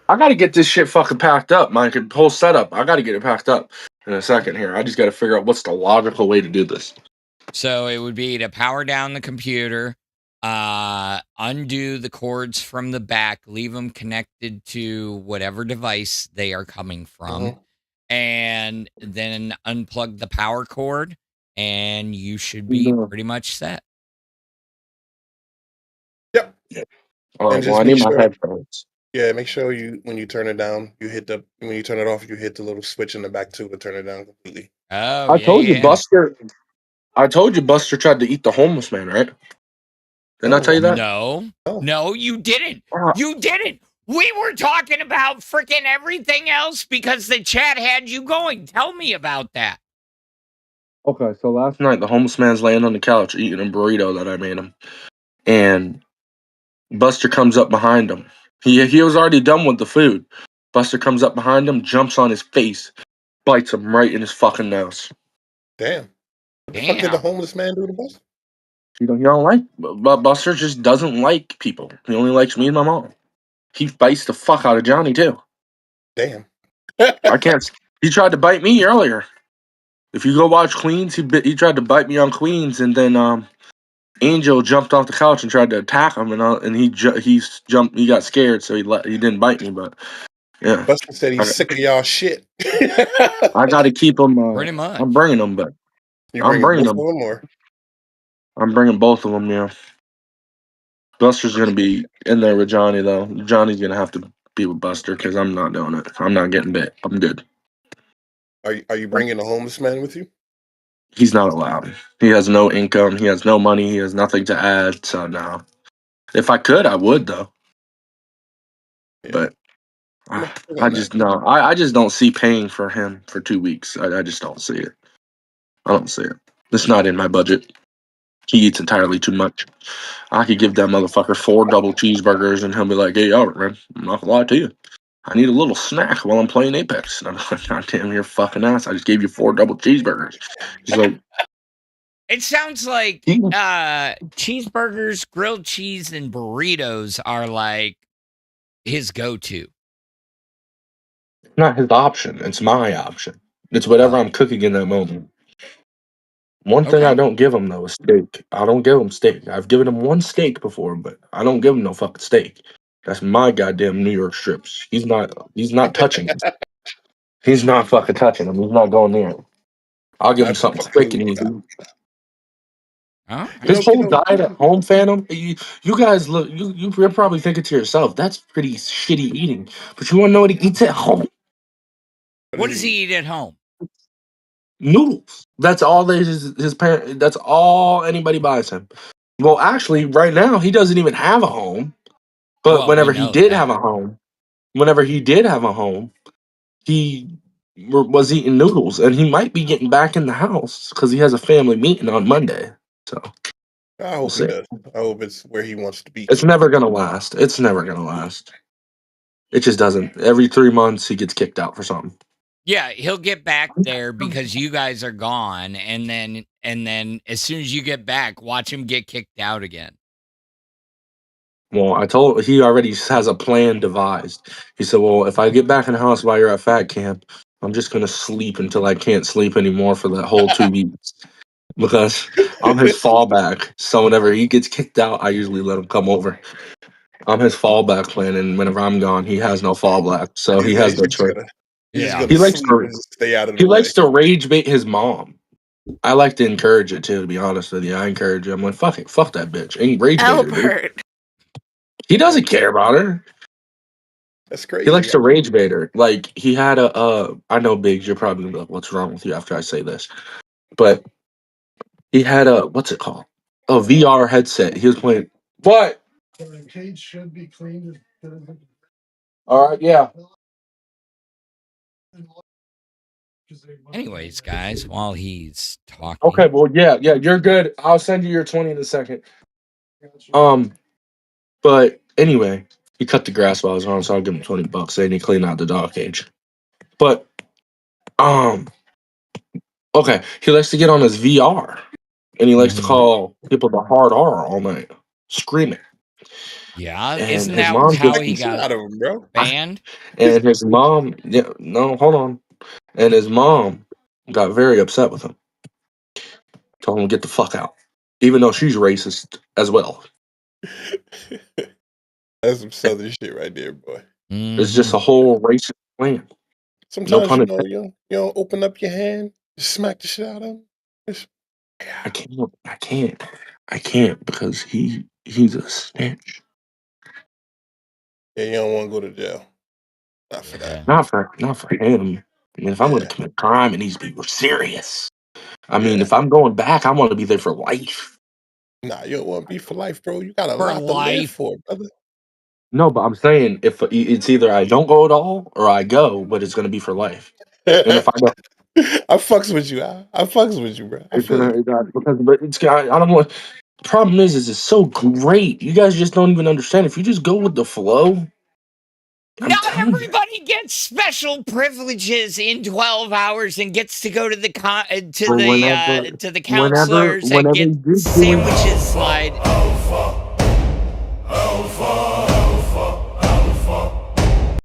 I gotta get this shit fucking packed up, my whole setup. I gotta get it packed up in a second here. I just gotta figure out what's the logical way to do this. So it would be to power down the computer, undo the cords from the back, leave them connected to whatever device they are coming from, and then unplug the power cord, and you should be pretty much set. Yep. All right, And well, just I make need my sure. headphones. Yeah, make sure when you turn it down, when you turn it off, you hit the little switch in the back too to turn it down completely. Oh, I yeah, told you, yeah. Buster. I told you, Buster tried to eat the homeless man, right? Didn't I tell you that? No, you didn't. Uh, You didn't. We were talking about freaking everything else because the chat had you going. Tell me about that. Okay, so last night the homeless man's laying on the couch eating a burrito that I made him, and Buster comes up behind him. He was already done with the food. Buster comes up behind him, jumps on his face, bites him right in his fucking nose. Damn. What the fuck did the homeless man do to Buster? He don't like, but Buster just doesn't like people. He only likes me and my mom. He bites the fuck out of Johnny too. Damn. I can't. He tried to bite me earlier. If you go watch Queens, he tried to bite me on Queens, and then Angel jumped off the couch and tried to attack him, and he jumped. He got scared, so he didn't bite me. But yeah, Buster said he's sick of y'all shit. I got to keep him. Pretty much. I'm bringing them, but You I'm bringing bringing both them. of them, or I'm bringing both of them. Yeah, Buster's gonna be in there with Johnny though. Johnny's gonna have to be with Buster because I'm not doing it. I'm not getting bit. I'm good. are you bringing the homeless man with you? He's not allowed. He has no income. He has no money. He has nothing to add. So no. If I could, I would though. But I just no. I just don't see paying for him for 2 weeks. I just don't see it. I don't see it. It's not in my budget. He eats entirely too much. I could give that motherfucker 4 double cheeseburgers and he'll be like, "Hey, Albert, man, I'm not gonna lie to you. I need a little snack while I'm playing Apex." And I'm like, "God damn, you're fucking ass. I just gave you 4 double cheeseburgers." He's like, It sounds like cheeseburgers, grilled cheese, and burritos are like his go-to. not his option. It's my option. It's whatever I'm cooking in that moment. One thing I don't give him though is steak. I don't give him steak. I've given him 1 steak before, but I don't give him no fucking steak. That's my goddamn New York strips. He's not touching it. He's not fucking touching them. He's not going near it. I'll give him something quick and easy. His whole diet at home, Phantom. You guys look. You're probably thinking to yourself, "That's pretty shitty eating." But you want to know what he eats at home? What does he eat at home? Noodles. That's all his parent. That's all anybody buys him. Well, actually, right now he doesn't even have a home. But Well, whenever we he know did that. have a home, he was eating noodles, and he might be getting back in the house because he has a family meeting on Monday. So I hope he does. I hope it's where he wants to be. it's never gonna last. It's never gonna last. It just doesn't. Every 3 months he gets kicked out for something. Yeah, he'll get back there because you guys are gone, and then as soon as you get back, watch him get kicked out again. Well, he already has a plan devised. He said, "Well, if I get back in the house while you're at fat camp, I'm just gonna sleep until I can't sleep anymore for that whole 2 weeks because I'm his fallback. So whenever he gets kicked out, I usually let him come over I'm his fallback plan, and whenever I'm gone, he has no fallback, so he Yeah, has no choice. he's just Yeah. gonna sleep and stay out of He the way. likes to rage bait his mom. I like to encourage it too. To be honest with you, I encourage him. I'm like, fuck it, fuck that bitch. Ain't rage bait her, dude. Albert. He doesn't care about her. That's crazy. He likes to rage bait her. Like he had a. I know, Biggz. You're probably gonna be like, "What's wrong with you?" After I say this, but he had a what's it called? A VR headset. He was playing. What? The cage should be cleaned. All right, yeah. Anyways, guys, while he's talking. Okay, well, yeah, you're good. I'll send you your 20 in a second. But anyway, he cut the grass while I was on, so I'll give him $20. Then he cleaned out the dog cage. But okay, he likes to get on his VR, and he likes to call people the hard R all night, screaming. Yeah, And isn't his that mom how gets he got out of him, bro. banned? And his mom, no, hold on. And his mom got very upset with him. Told him to get the fuck out, even though she's racist as well. That's some southern shit right there, boy. It's just a whole racist plan. Sometimes pun you intended. you don't open up your hand, just smack the shit out of him. I can't because he's a snitch. Yeah, you don't want to go to jail. Not for that. Not for him. I mean, if I'm going to commit a crime, it needs to be serious. I mean, if I'm going back, I want to be there for life. Nah, you don't want to be for life, bro. You got a For lot to live life. for, brother. No, but I'm saying if it's either I don't go at all or I go, but it's going to be for life. And if I go, I fucks with you. I fucks with you, bro. I it's feel you. because I don't want. The problem is it's so great. You guys just don't even understand. If you just go with the flow, Not everybody gets special privileges in 12 hours and gets to go to the counselors and get sandwiches slide.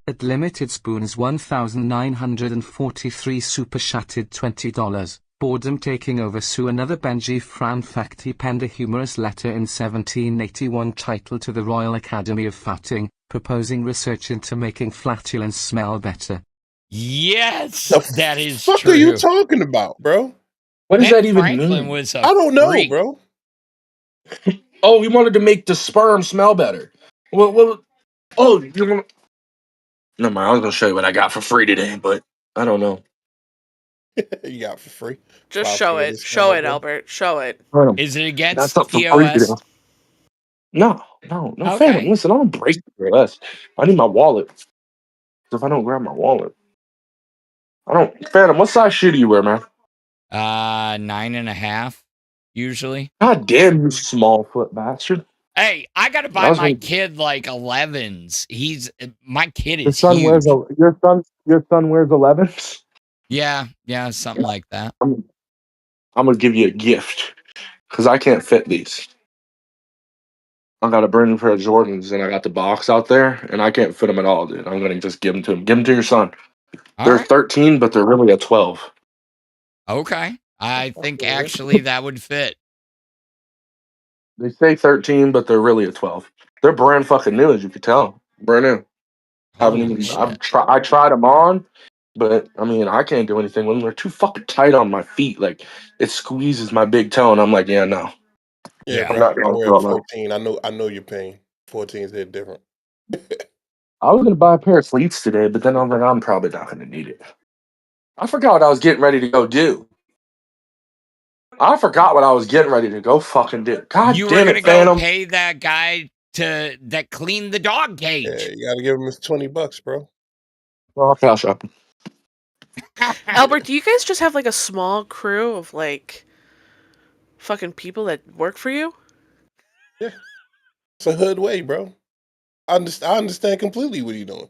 At Limited Spoons 1943 super chatted $20. Boredom taking over Sue. Another Benji Fran fact. He penned a humorous letter in 1781 titled To the Royal Academy of Fatting, proposing research into making flatulence smell better. Yes, that is What true. are you talking about, bro? What does Ben that even Franklin mean? was a I don't know, freak. bro. Oh, he wanted to make the sperm smell better. Well, oh, you want? No, mind. I was gonna show you what I got for free today, but I don't know. You got for free. Just Wow, show for it. this Show kind it, of- Albert. Show it. Is it That's against something for free POS? today. No, Okay. Phantom. Listen, I don't break POS. I need my wallet. If I don't grab my wallet, I don't. Phantom, what size shoe do you wear, man? 9.5, usually. God damn, you small foot bastard. Hey, I gotta buy my kid like 11s. My kid Your is son huge. your son wears 11s. Yeah, something like that. I'm gonna give you a gift because I can't fit these. I got a brand new pair of Jordans and I got the box out there and I can't fit them at all, dude. I'm gonna just give them to him. Give them to your son. They're right. 13, but they're really a 12. Okay, I think actually that would fit. They say 13, but they're really a 12. They're brand fucking new, as you can tell. Brand new. I tried them on, but I mean, I can't do anything with them. They're too fucking tight on my feet. Like it squeezes my big toe, and I'm like, yeah, no. Yeah, I'm bro. not I going wear through a all that. 14. I know your pain. 14s hit different. I was gonna buy a pair of cleats today, but then I'm like, I'm probably not gonna need it. I forgot what I was getting ready to go do. I forgot what I was getting ready to go fucking do. God You were damn gonna it, Phantom. go pay that guy that cleaned the dog cage. Yeah, you gotta give him his $20, bro. Well, I'll cash up. Albert, do you guys just have like a small crew of like fucking people that work for you? Yeah. It's a hood way, bro. I understand completely what he's doing.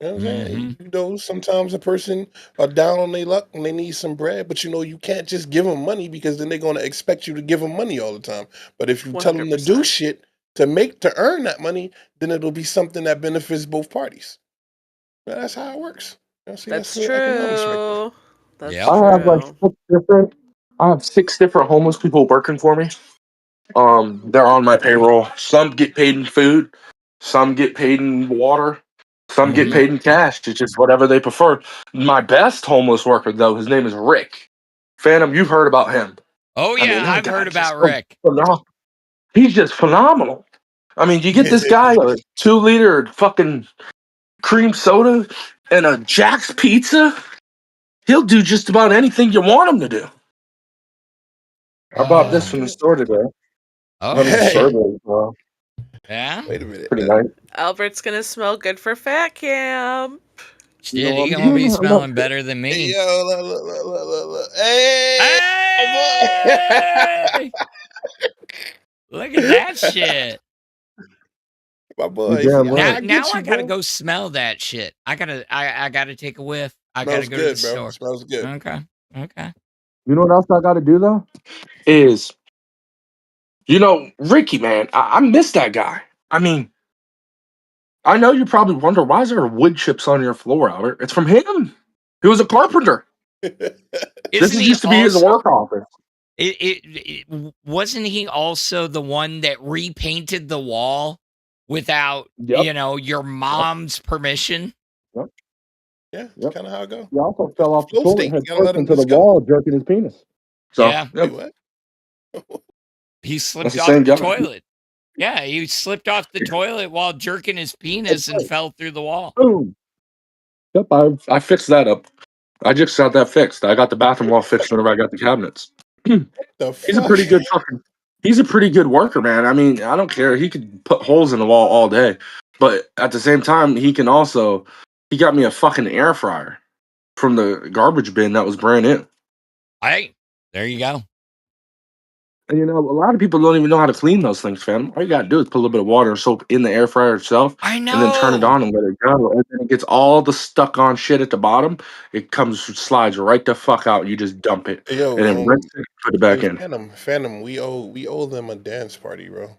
You know what I'm saying? You know, sometimes a person are down on their luck and they need some bread, but you know, you can't just give them money because then they're going to expect you to give them money all the time. But if you tell them to do shit to earn that money, then it'll be something that benefits both parties. Well, that's how it works. You know, see, That's good economics right there. true. That's I have like true. I have 6 different homeless people working for me. They're on my payroll. Some get paid in food, some get paid in water, some get paid in cash. It's just whatever they prefer. My best homeless worker, though, his name is Rick. Phantom, you've heard about him. Oh yeah, that I've guy heard is just about Rick. He's just phenomenal. I mean, you get this guy a 2-liter fucking cream soda and a Jack's pizza, he'll do just about anything you want him to do. I bought this from the store today. Oh, yeah. Wait a minute. Pretty nice. Albert's gonna smell good for fat camp. Shit, he gonna be smelling better than me. Hey, yo, look. Hey! Hey! Look at that shit. My boy. Now I gotta go smell that shit. I gotta take a whiff. I gotta go to the store. Smells good. Okay. You know what else I got to do though? Is Ricky, man, I miss that guy. I mean, I know you probably wonder why is there wood chips on your floor, Albert? It's from him. He was a carpenter. This used to be his work office. It wasn't he also the one that repainted the wall without your mom's permission? Yep. Yeah, that's kind of how it goes. He also fell off the toilet and head into the wall, jerking his penis. So, yeah. Wait, what? He slipped off the toilet. Yeah, he slipped off the toilet while jerking his penis and fell through the wall. Boom. Yep, I fixed that up. I just got that fixed. I got the bathroom wall fixed whenever I got the cabinets. He's a pretty good he's a pretty good worker, man. I mean, I don't care. He could put holes in the wall all day. But at the same time, he got me a fucking air fryer from the garbage bin that was brand new. Hey, there you go. And a lot of people don't even know how to clean those things, fam. All you gotta do is put a little bit of water and soap in the air fryer itself. I know. And then turn it on and let it go. And then it gets all the stuck on shit at the bottom. It slides right the fuck out. You just dump it. Yo, and then rinse it, put it back in. Phantom, we owe them a dance party, bro.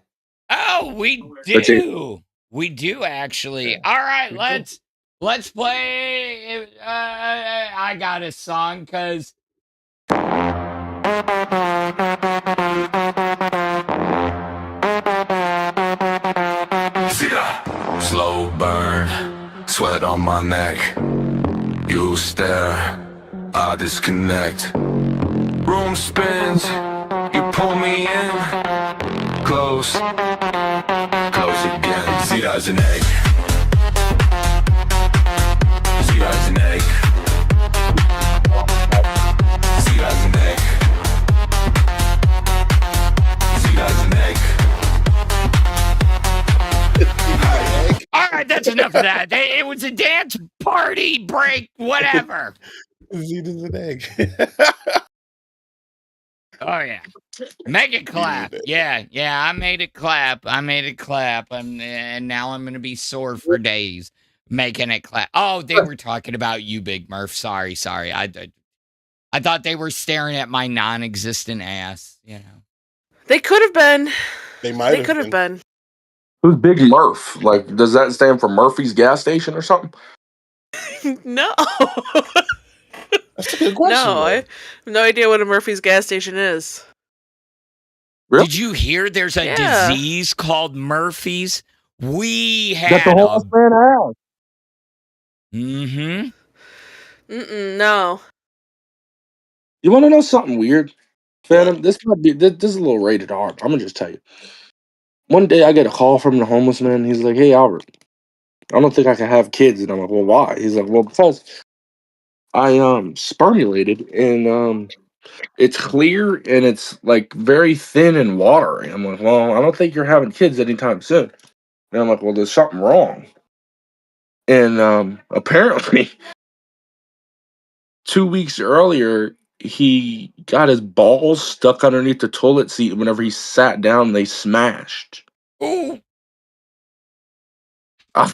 Oh, we do. We do actually. Yeah. All right, let's play. I got a song because. Slow burn, sweat on my neck. You stare, I disconnect. Room spins, you pull me in. Close, close again. See that as an egg. See that as an egg. See that as an egg. See that as an egg. All right, that's enough of that. It was a dance party break, whatever. Zed is an egg. Oh yeah, make it clap. Yeah, I made it clap. And now I'm gonna be sore for days making it clap. Oh, they were talking about you, Big Murph. Sorry. I thought they were staring at my non-existent ass. They could have been. They might. They could have been. Who's Big Murph? Like, does that stand for Murphy's gas station or something? No. That's a good question. No, I have no idea what a Murphy's gas station is. Really? Did you hear there's a disease called Murphy's? We had that the homeless man has. No. You want to know something weird? Phantom, this is a little rated R. I'm gonna just tell you. One day I get a call from the homeless man. He's like, "Hey Albert, I don't think I can have kids." And I'm like, "Well, why?" He's like, "Well, because I spermulated and it's clear and it's like very thin and watery." I'm like, "Well, I don't think you're having kids anytime soon." And I'm like, "Well, there's something wrong." And apparently 2 weeks earlier, he got his balls stuck underneath the toilet seat, and whenever he sat down, they smashed. Ooh. I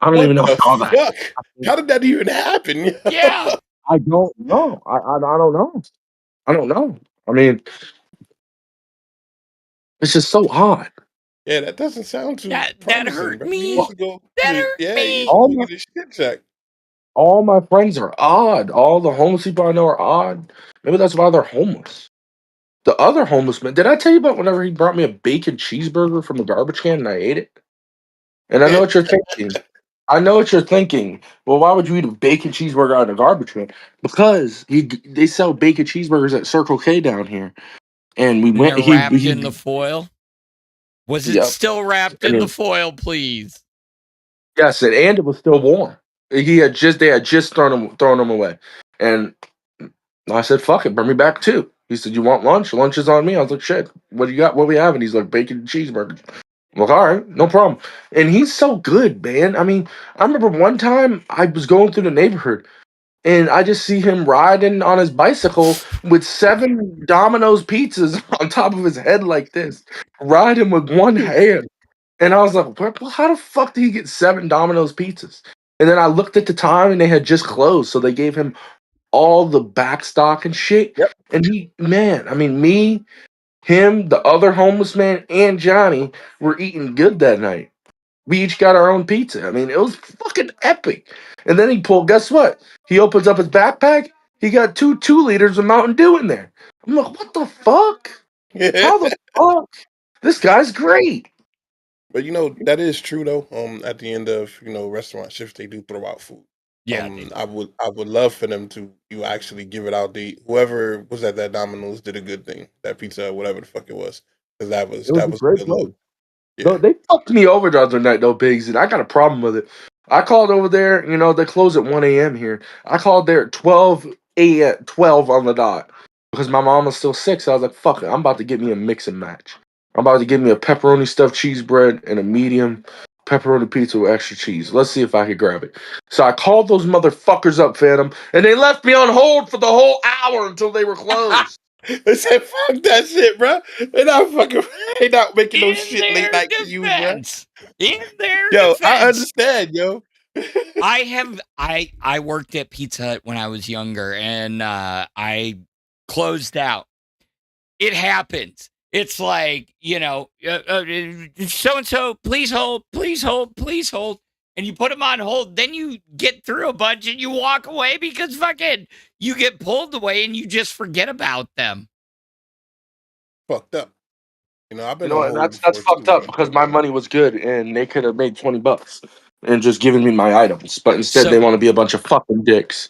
don't even know how that happened. How did that even happen? Yeah. I don't know. I don't know. I don't know. I mean, it's just so odd. Yeah, that doesn't sound too. That hurt me. That hurt me. You get a shit check. All my friends are odd. All the homeless people I know are odd. Maybe that's why they're homeless. The other homeless man. Did I tell you about whenever he brought me a bacon cheeseburger from the garbage can and I ate it? And I know what you're thinking. I know what you're thinking. Well, why would you eat a bacon cheeseburger out of a garbage can? Because they sell bacon cheeseburgers at Circle K down here, and we And went. they're wrapped in the foil. Was it Yep. still wrapped in the foil, please? Yes, and it was still warm. They had just thrown them away, and I said, "Fuck it, bring me back too." He said, "You want lunch? Lunch is on me." I was like, "Shit, what do you got? What we have?" And he's like, "Bacon and cheeseburgers." I'm like, "All right, no problem." And he's so good, man. I mean, I remember one time I was going through the neighborhood, and I just see him riding on his bicycle with 7 Domino's pizzas on top of his head like this, riding with one hand. And I was like, well, how the fuck did he get 7 Domino's pizzas? And then I looked at the time and they had just closed. So they gave him all the back stock and shit. Yep. And me, him, the other homeless man, and Johnny were eating good that night. We each got our own pizza. I mean, it was fucking epic. And then guess what? He opens up his backpack. He got 2 liters of Mountain Dew in there. I'm like, what the fuck? How the fuck? This guy's great. But that is true though. At the end of restaurant shifts, they do throw out food. Yeah, I would love for them to actually give it out. Whoever was at that Domino's did a good thing. That pizza, whatever the fuck it was, because that was a a great good place. look. Yeah. No, they fucked me over the other night though, Biggz, and I got a problem with it. I called over there. They close at 1 a.m. here. I called there at 12 on the dot because my mom was still sick. So I was like, "Fuck it, I'm about to get me a mix and match. I'm about to get me a pepperoni stuffed cheese bread and a medium pepperoni pizza with extra cheese. Let's see if I could grab it." So I called those motherfuckers up, Phantom, and they left me on hold for the whole hour until they were closed. They said, "Fuck that shit, bro. They're not making no shit late night for you, bro." In their Yo, defense, I understand, yo. I worked at Pizza Hut when I was younger, and I closed out. It happens. It's like, so-and-so, please hold, please hold, please hold. And you put them on hold. Then you get through a bunch and you walk away because fucking you get pulled away and you just forget about them. Fucked up. I've been And that's fucked up because my money was good and they could have made $20 and just given me my items. But instead they want to be a bunch of fucking dicks.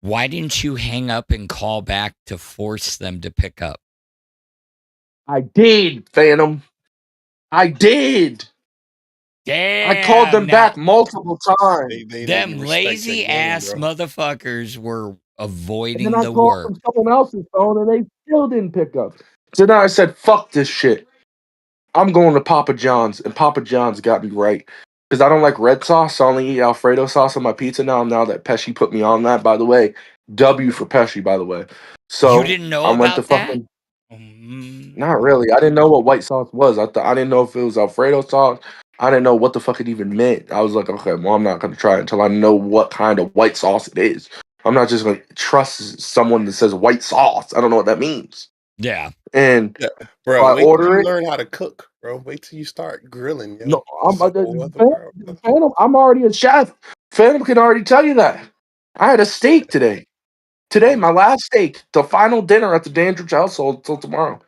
Why didn't you hang up and call back to force them to pick up? I did, Phantom. I did. Damn, I called them back multiple times. Them lazy ass motherfuckers were avoiding and then I the called work. from someone else's phone and they still didn't pick up. So now I said, fuck this shit. I'm going to Papa John's, and Papa John's got me right. Because I don't like red sauce. I only eat Alfredo sauce on my pizza now that Pesci put me on that, by the way. W for Pesci, by the way. So you didn't know I went about to fucking, that? Not really. I didn't know what white sauce was. I didn't know if it was Alfredo sauce. I didn't know what the fuck it even meant. I was like, okay, well, I'm not going to try it until I know what kind of white sauce it is. I'm not just going to trust someone that says white sauce. I don't know what that means. Yeah. And bro, I wait order till you it. learn how to cook, bro. Wait till you start grilling. Yo. No, World. Phantom, I'm already a chef. Phantom can already tell you that. I had a steak today. Today, my last steak. The final dinner at the Dandridge household till tomorrow.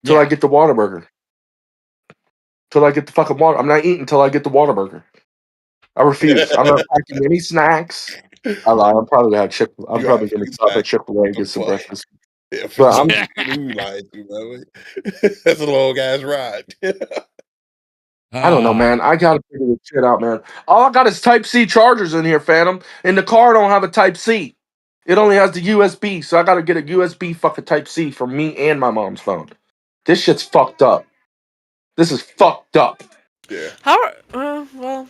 Till I get the Whataburger. Till I get the fucking water. I'm not eating until I get the Whataburger. I refuse. I'm not packing any snacks. I lie. I'm probably gonna have I'm probably gonna stop at Chick-fil-A and get some breakfast. Yeah, but I'm that's a long ass ride. I don't know, man. I gotta figure this shit out, man. All I got is Type-C chargers in here, Phantom, and the car don't have a Type-C. It only has the USB, so I gotta get a USB fucking Type-C for me and my mom's phone. This shit's fucked up. This is fucked up. Yeah. Well.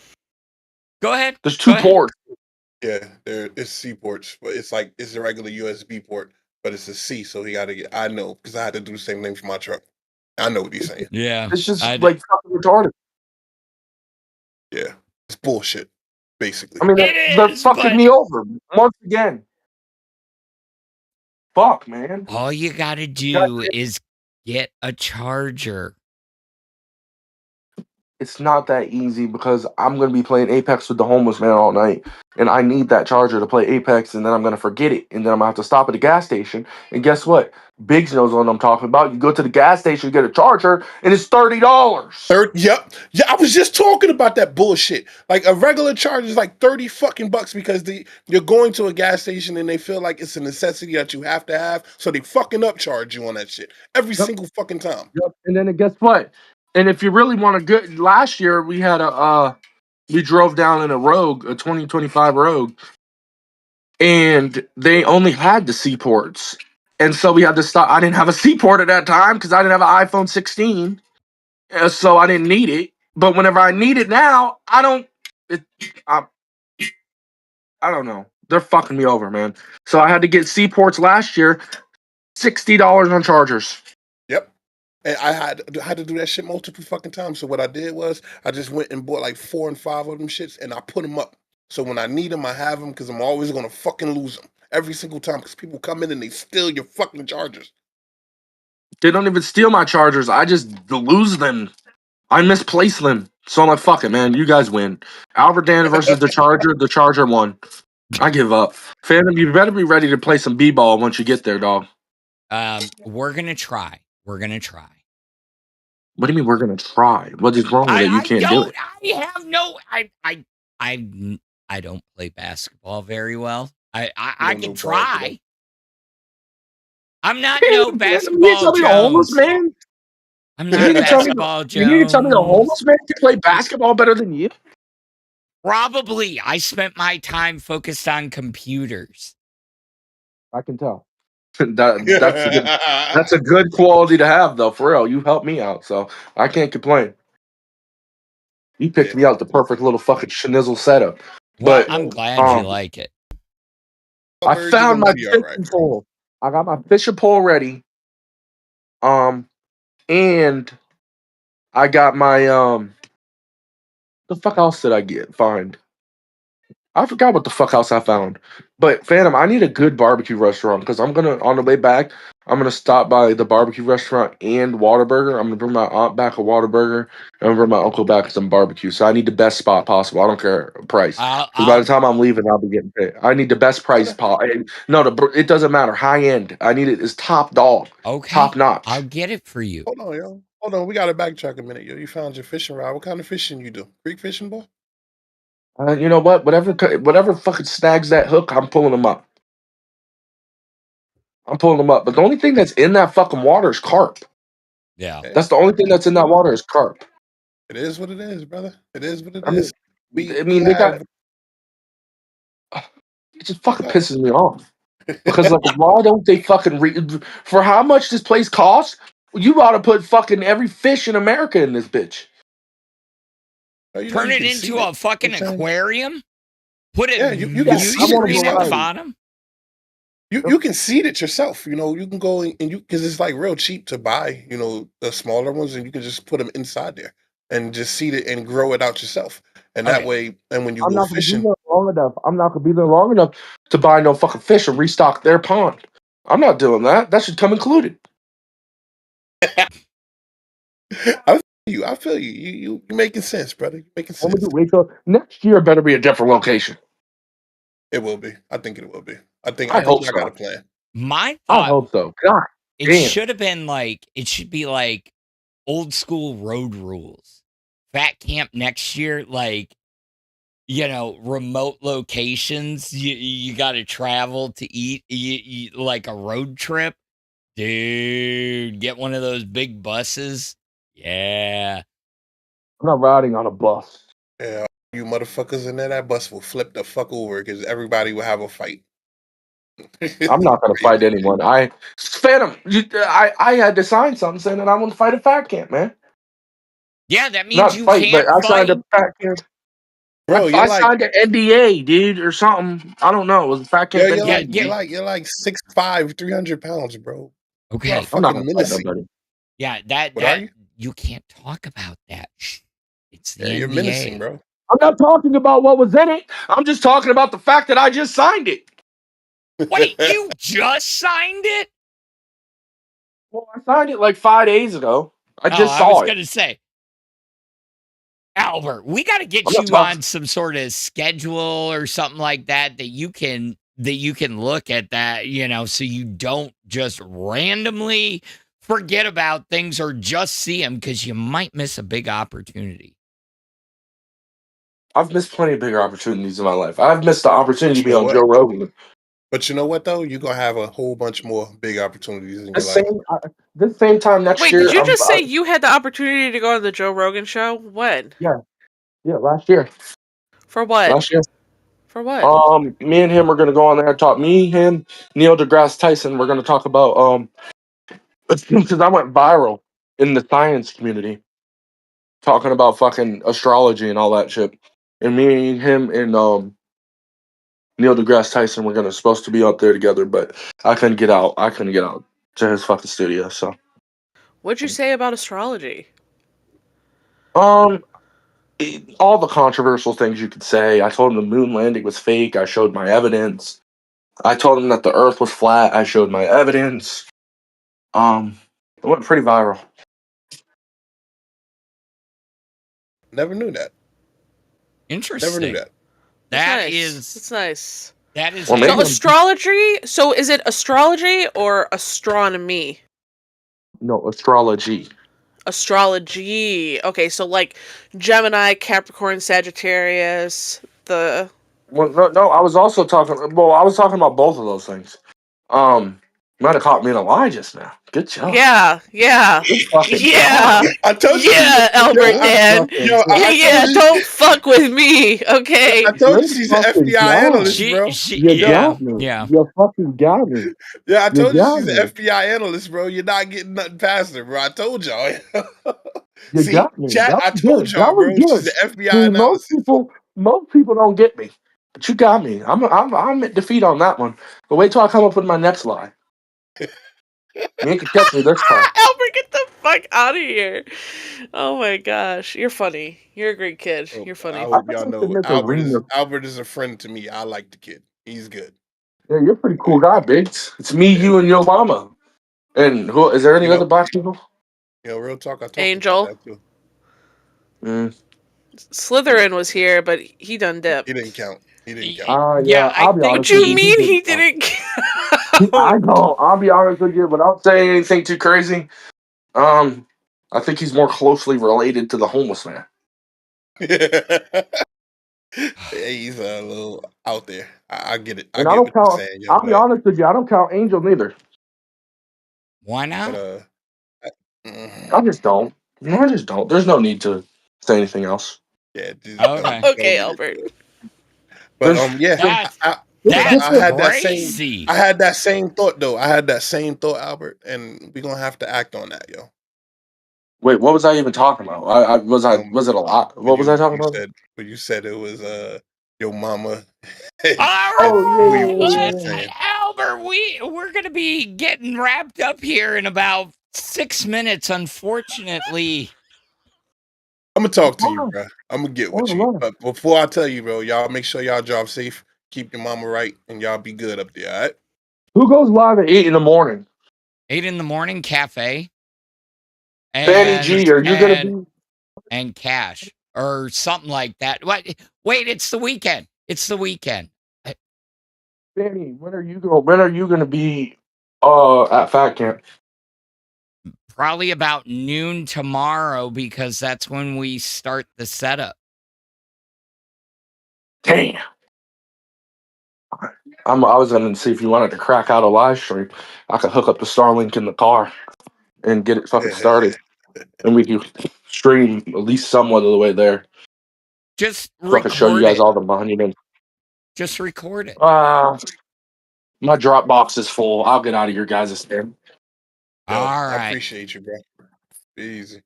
Go ahead. There's 2 ports. Yeah, it's C ports, but it's a regular USB port, but it's a C, so he gotta get. I know because I had to do the same thing for my truck. I know what he's saying. Yeah, it's just like fucking retarded. Yeah, it's bullshit, basically. I mean, they're fucking me over once again. Fuck, man. All you gotta do is get a charger. it's not that easy because I'm gonna be playing Apex with the homeless man all night, and I need that charger to play Apex, and then I'm gonna forget it, and then I'm gonna have to stop at a gas station. And guess what? Biggz knows what I'm talking about. You go to the gas station, get a charger, and it's $30. Yep. Yeah, I was just talking about that bullshit. Like a regular charge is like 30 fucking bucks because you're going to a gas station and they feel like it's a necessity that you have to have, so they fucking upcharge you on that shit every single fucking time. Yep. And then guess what? And if you really want to good, last year we had we drove down in a Rogue, a 2025 Rogue, and they only had the Seaports. And so we had to stop. I didn't have a Seaport at that time because I didn't have an iPhone 16. So I didn't need it. But whenever I need it now, I don't. I don't know. They're fucking me over, man. So I had to get Seaports last year, $60 on chargers. Yep. And I had to do that shit multiple fucking times. So what I did was I just went and bought like 4 and 5 of them shits, and I put them up. So when I need them, I have them because I'm always gonna fucking lose them every single time because people come in and they steal your fucking chargers. They don't even steal my chargers. I just lose them. I misplace them. So I'm like, fuck it, man. You guys win. Albert Dan versus the Charger. The Charger won. I give up. Phantom, you better be ready to play some b-ball once you get there, dog. We're gonna try. We're gonna try. What do you mean we're gonna try? What is wrong with it? You can't do it. I have no. I don't play basketball very well. I can try. I'm not no basketball Jones. Man. I'm not basketball Jones. You need to tell me the homeless man can play basketball better than you? Probably. I spent my time focused on computers. I can tell. That's a good quality to have, though. For real, you helped me out, so I can't complain. You picked me out the perfect little fucking schnizzle setup. Well, but I'm glad you like it. I found my fishing pole. I got my fishing pole ready. And I got my the fuck else did I find? I forgot what the fuck else I found. But Phantom, I need a good barbecue restaurant because on the way back, I'm gonna stop by the barbecue restaurant and Whataburger. I'm gonna bring my aunt back a Whataburger, and I'm gonna bring my uncle back some barbecue. So I need the best spot possible. I don't care price. Because by the time I'm leaving, I'll be getting paid. I need the best price No, it doesn't matter. High end. I need it as top dog. Okay. Top notch. I'll get it for you. Hold on, yo. Hold on. We got to backtrack a minute, yo. You found your fishing rod. What kind of fishing you do? Creek fishing, boy? You know what? Whatever fucking snags that hook, I'm pulling them up. But the only thing that's in that fucking water is carp. Yeah. That's the only thing that's in that water is carp. It is what it is, brother. It is what it I is. mean, they got. It just fucking pisses me off. Because, like, why don't they fucking for how much this place costs? You ought to put fucking every fish in America in this bitch. Turn it into a fucking aquarium. Put it. Yeah, you can see screen at the bottom. You can seed it yourself. You know, you can go and because it's like real cheap to buy. You know, the smaller ones, and you can just put them inside there and just seed it and grow it out yourself. And that way, and when you go fishing, I'm not gonna be there long enough to buy no fucking fish and restock their pond. I'm not doing that. That should come included. I feel you. You making sense, brother. You making sense. Wait till next year. Better be a different location. It will be. I think it will be. I think hope I got a plan. My thought. I hope so. God, it should have been like it should be like old school road rules. Fat camp next year, like remote locations. You got to travel to eat. You like a road trip, dude. Get one of those big buses. Yeah. I'm not riding on a bus. Yeah, you motherfuckers in there, that bus will flip the fuck over because everybody will have a fight. I'm not gonna fight anyone. Phantom, I had to sign something saying that I want to fight a fat camp, man. Yeah, that means not you fight, can't but I signed fight. a fat camp. Bro, I signed an NDA, dude, or something. I don't know. It was a fat camp. You're like 6'5", 300 pounds, bro. Okay, I'm not gonna fight nobody. Yeah, that you can't talk about that. It's the NDA. You're menacing, bro. I'm not talking about what was in it. I'm just talking about the fact that I just signed it. Wait, you just signed it? Well, I signed it like 5 days ago. I just saw it. I was gonna say. Albert, we got to get I'm not you talking. on some sort of schedule or something like that you can look at that, so you don't just randomly forget about things or just see them, because you might miss a big opportunity. I've missed plenty of bigger opportunities in my life. I've missed the opportunity to be You know on what? Joe Rogan. But you know what though? You're gonna have a whole bunch more big opportunities in The your life. same time next Wait, year. did you just say you had the opportunity to go on the Joe Rogan show? When? Yeah, last year. For what? Last year. For what? Me and him are gonna go on there and talk. Me, him, Neil deGrasse Tyson. We're gonna talk about because I went viral in the science community talking about fucking astrology and all that shit. And me, him, and Neil deGrasse Tyson were supposed to be up there together, but I couldn't get out. To his fucking studio. So What'd you say about astrology? all the controversial things you could say. I told him the moon landing was fake. I showed my evidence. I told him that the Earth was flat. I showed my evidence. It went pretty viral. Never knew that. Interesting. Never knew that. That's nice. That is. So astrology. So is it astrology or astronomy? No, astrology. Astrology. Okay, so like Gemini, Capricorn, Sagittarius. Well, no. I was also talking. Well, I was talking about both of those things. You might have caught me in a lie just now. Good job. Yeah. I told you. Yeah, Albert Dan. Don't fuck with me, okay? I told you she's an FBI analyst, bro. You got me. Yeah. You fucking got me. Yeah, I told you got she's me. an FBI analyst, bro. You're not getting nothing past her, bro. I told y'all. You See, got me. chat, That I was told good. y'all, That was bro. good. She's an FBI See, analyst. most people don't get me, but you got me. I'm at defeat on that one. But wait till I come up with my next lie. You ain't gonna catch me this time. Albert, get the fuck out of here. Oh my gosh. You're funny. You're a great kid. You're funny. I hope y'all know Albert is a friend to me. I like the kid. He's good. Yeah, you're a pretty cool guy, Biggz. It's me, you, and your mama. And who is there any other black people? Real talk. I talked Angel. about that too. Slytherin was here, but he done dipped. He didn't count. I'll be honest What you with you. mean he didn't count? I know. I'll be honest with you, without saying anything too crazy. I think he's more closely related to the homeless man. He's a little out there. I get it. And I don't count. I'll be honest with you. I don't count Angel neither. Why not? I just don't. I just don't. There's no need to say anything else. Yeah. Okay, Albert. But I had crazy. that same thought though. I had that same thought, Albert, and we're gonna have to act on that, yo. Wait, what was I even talking about? Was it a lot? What was I talking about? But you said it was your mama. Albert, we're gonna be getting wrapped up here in about 6 minutes, unfortunately. I'm gonna talk to you, bro. I'm gonna get with you. But before I tell you, bro, y'all make sure y'all drive safe, keep your mama right, and y'all be good up there, all right? Who goes live at 8 in the morning? 8 in the morning, cafe. Fanny G, are you gonna be? And Cash or something like that. What? Wait, it's the weekend. It's the weekend. Fanny, when are you gonna be at Fat Camp? Probably about noon tomorrow, because that's when we start the setup. Damn. I was gonna see if you wanted to crack out a live stream. I could hook up the Starlink in the car and get it fucking started, and we can stream at least somewhat of the way there. Just I can show you guys all the monuments. Just record it. My Dropbox is full. I'll get out of your guys' stand. All right. I appreciate you, bro. Be easy.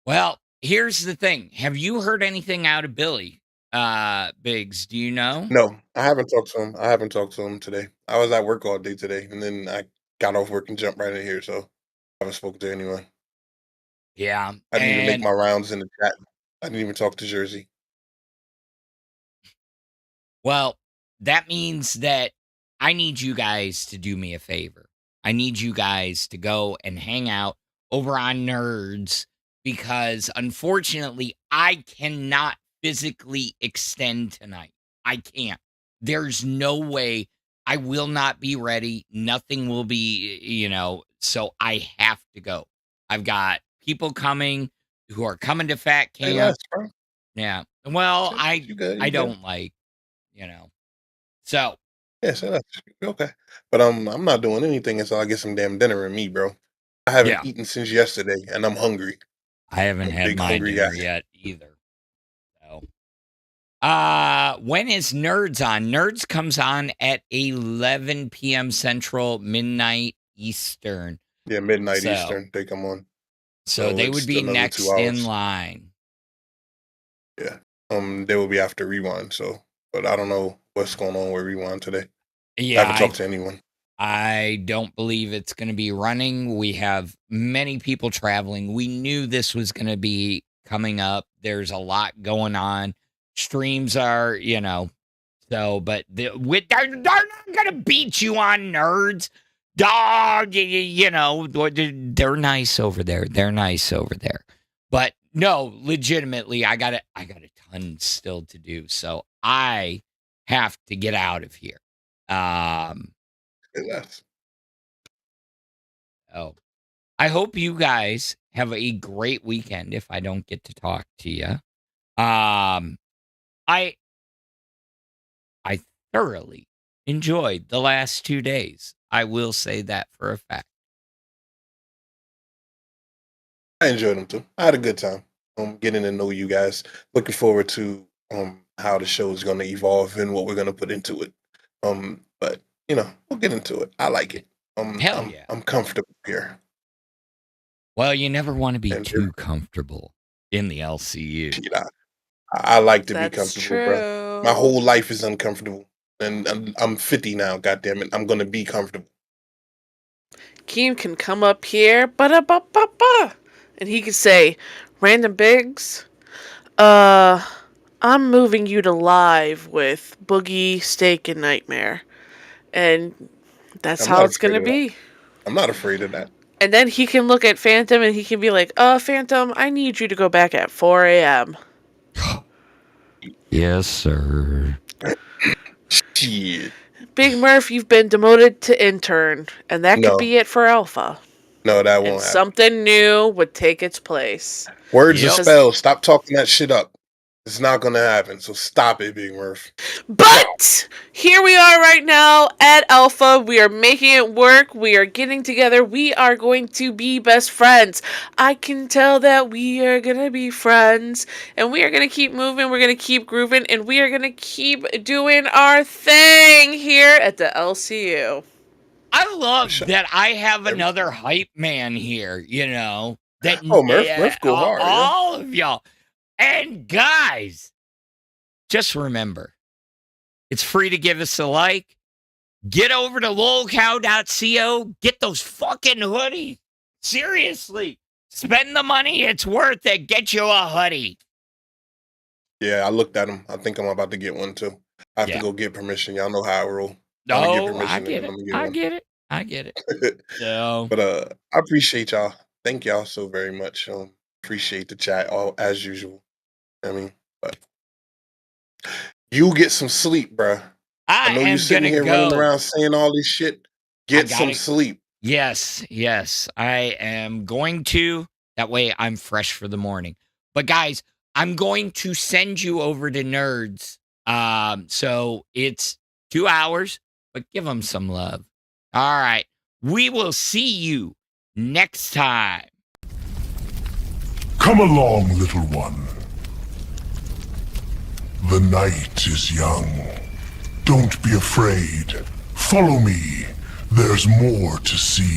Well, here's the thing. Have you heard anything out of Billy? Biggz, do you know? No, I haven't talked to him today. I was at work all day today, and then I got off work and jumped right in here, so I haven't spoken to anyone. Yeah. I didn't even make my rounds in the chat. I didn't even talk to Jersey. Well, that means that I need you guys to do me a favor. I need you guys to go and hang out over on Nerds, because unfortunately I cannot physically extend tonight. I can't. There's no way. I will not be ready. Nothing will be, so I have to go. I've got people coming who are coming to Fat Hey, Camp. Les, bro. Yeah. Well, You good? I You good? don't so. Yeah, so that's okay. But I'm not doing anything until I get some damn dinner in me, bro. I haven't eaten since yesterday, and I'm hungry. I haven't had big my hungry dinner guy. yet either. So, when is Nerds on? Nerds comes on at 11 p.m. Central, midnight Eastern. Yeah, midnight Eastern. They come on. So they would be next in line. Yeah. They will be after Rewind. So, but I don't know what's going on with Rewind today. Yeah, I haven't talked to anyone. I don't believe it's going to be running. We have many people traveling. We knew this was going to be coming up. There's a lot going on. Streams are, but they're not going to beat you on Nerds. Dog, they're nice over there. They're nice over there. But no, legitimately, I got a ton still to do. So I have to get out of here. Oh, I hope you guys have a great weekend if I don't get to talk to you. I thoroughly enjoyed the last 2 days. I will say that for a fact. I enjoyed them too. I had a good time. Getting to know you guys. Looking forward to how the show is going to evolve and what we're going to put into it. But we'll get into it. I like it. Hell yeah. I'm comfortable here. Well, you never want to be too comfortable in the LCU. Yeah, I like to be comfortable, bro. My whole life is uncomfortable. And I'm 50 now, goddammit. I'm going to be comfortable. Keem can come up here, and he can say, "Random Biggz, I'm moving you to live with Boogie, Steak, and Nightmare." And that's how it's going to be. I'm not afraid of that. And then he can look at Phantom and he can be like, Phantom, I need you to go back at 4 a.m. Yes, sir. Shit. Big Murph, you've been demoted to intern, and that could be it for Alpha. No, that won't happen. Something new would take its place. Words are spells. Stop talking that shit up. It's not going to happen, so stop it, Big Murph. But here we are right now at Alpha. We are making it work. We are getting together. We are going to be best friends. I can tell that we are going to be friends. And we are going to keep moving. We're going to keep grooving. And we are going to keep doing our thing here at the LCU. I love that I have another hype man here, That Murph go hard. All of y'all. And guys, just remember, it's free to give us a like. Get over to lolcow.co. Get those fucking hoodies. Seriously. Spend the money. It's worth it. Get you a hoodie. Yeah, I looked at them. I think I'm about to get one too. I have to go get permission. Y'all know how I roll. No, I get it. I get it. So. But I appreciate y'all. Thank y'all so very much. Appreciate the chat as usual. But you get some sleep, bruh. I know you're sitting here running around saying all this shit. Get some sleep. Yes. I am going to. That way I'm fresh for the morning. But guys, I'm going to send you over to Nerds. So it's 2 hours, but give them some love. All right. We will see you next time. Come along, little one. The night is young. Don't be afraid. Follow me. There's more to see.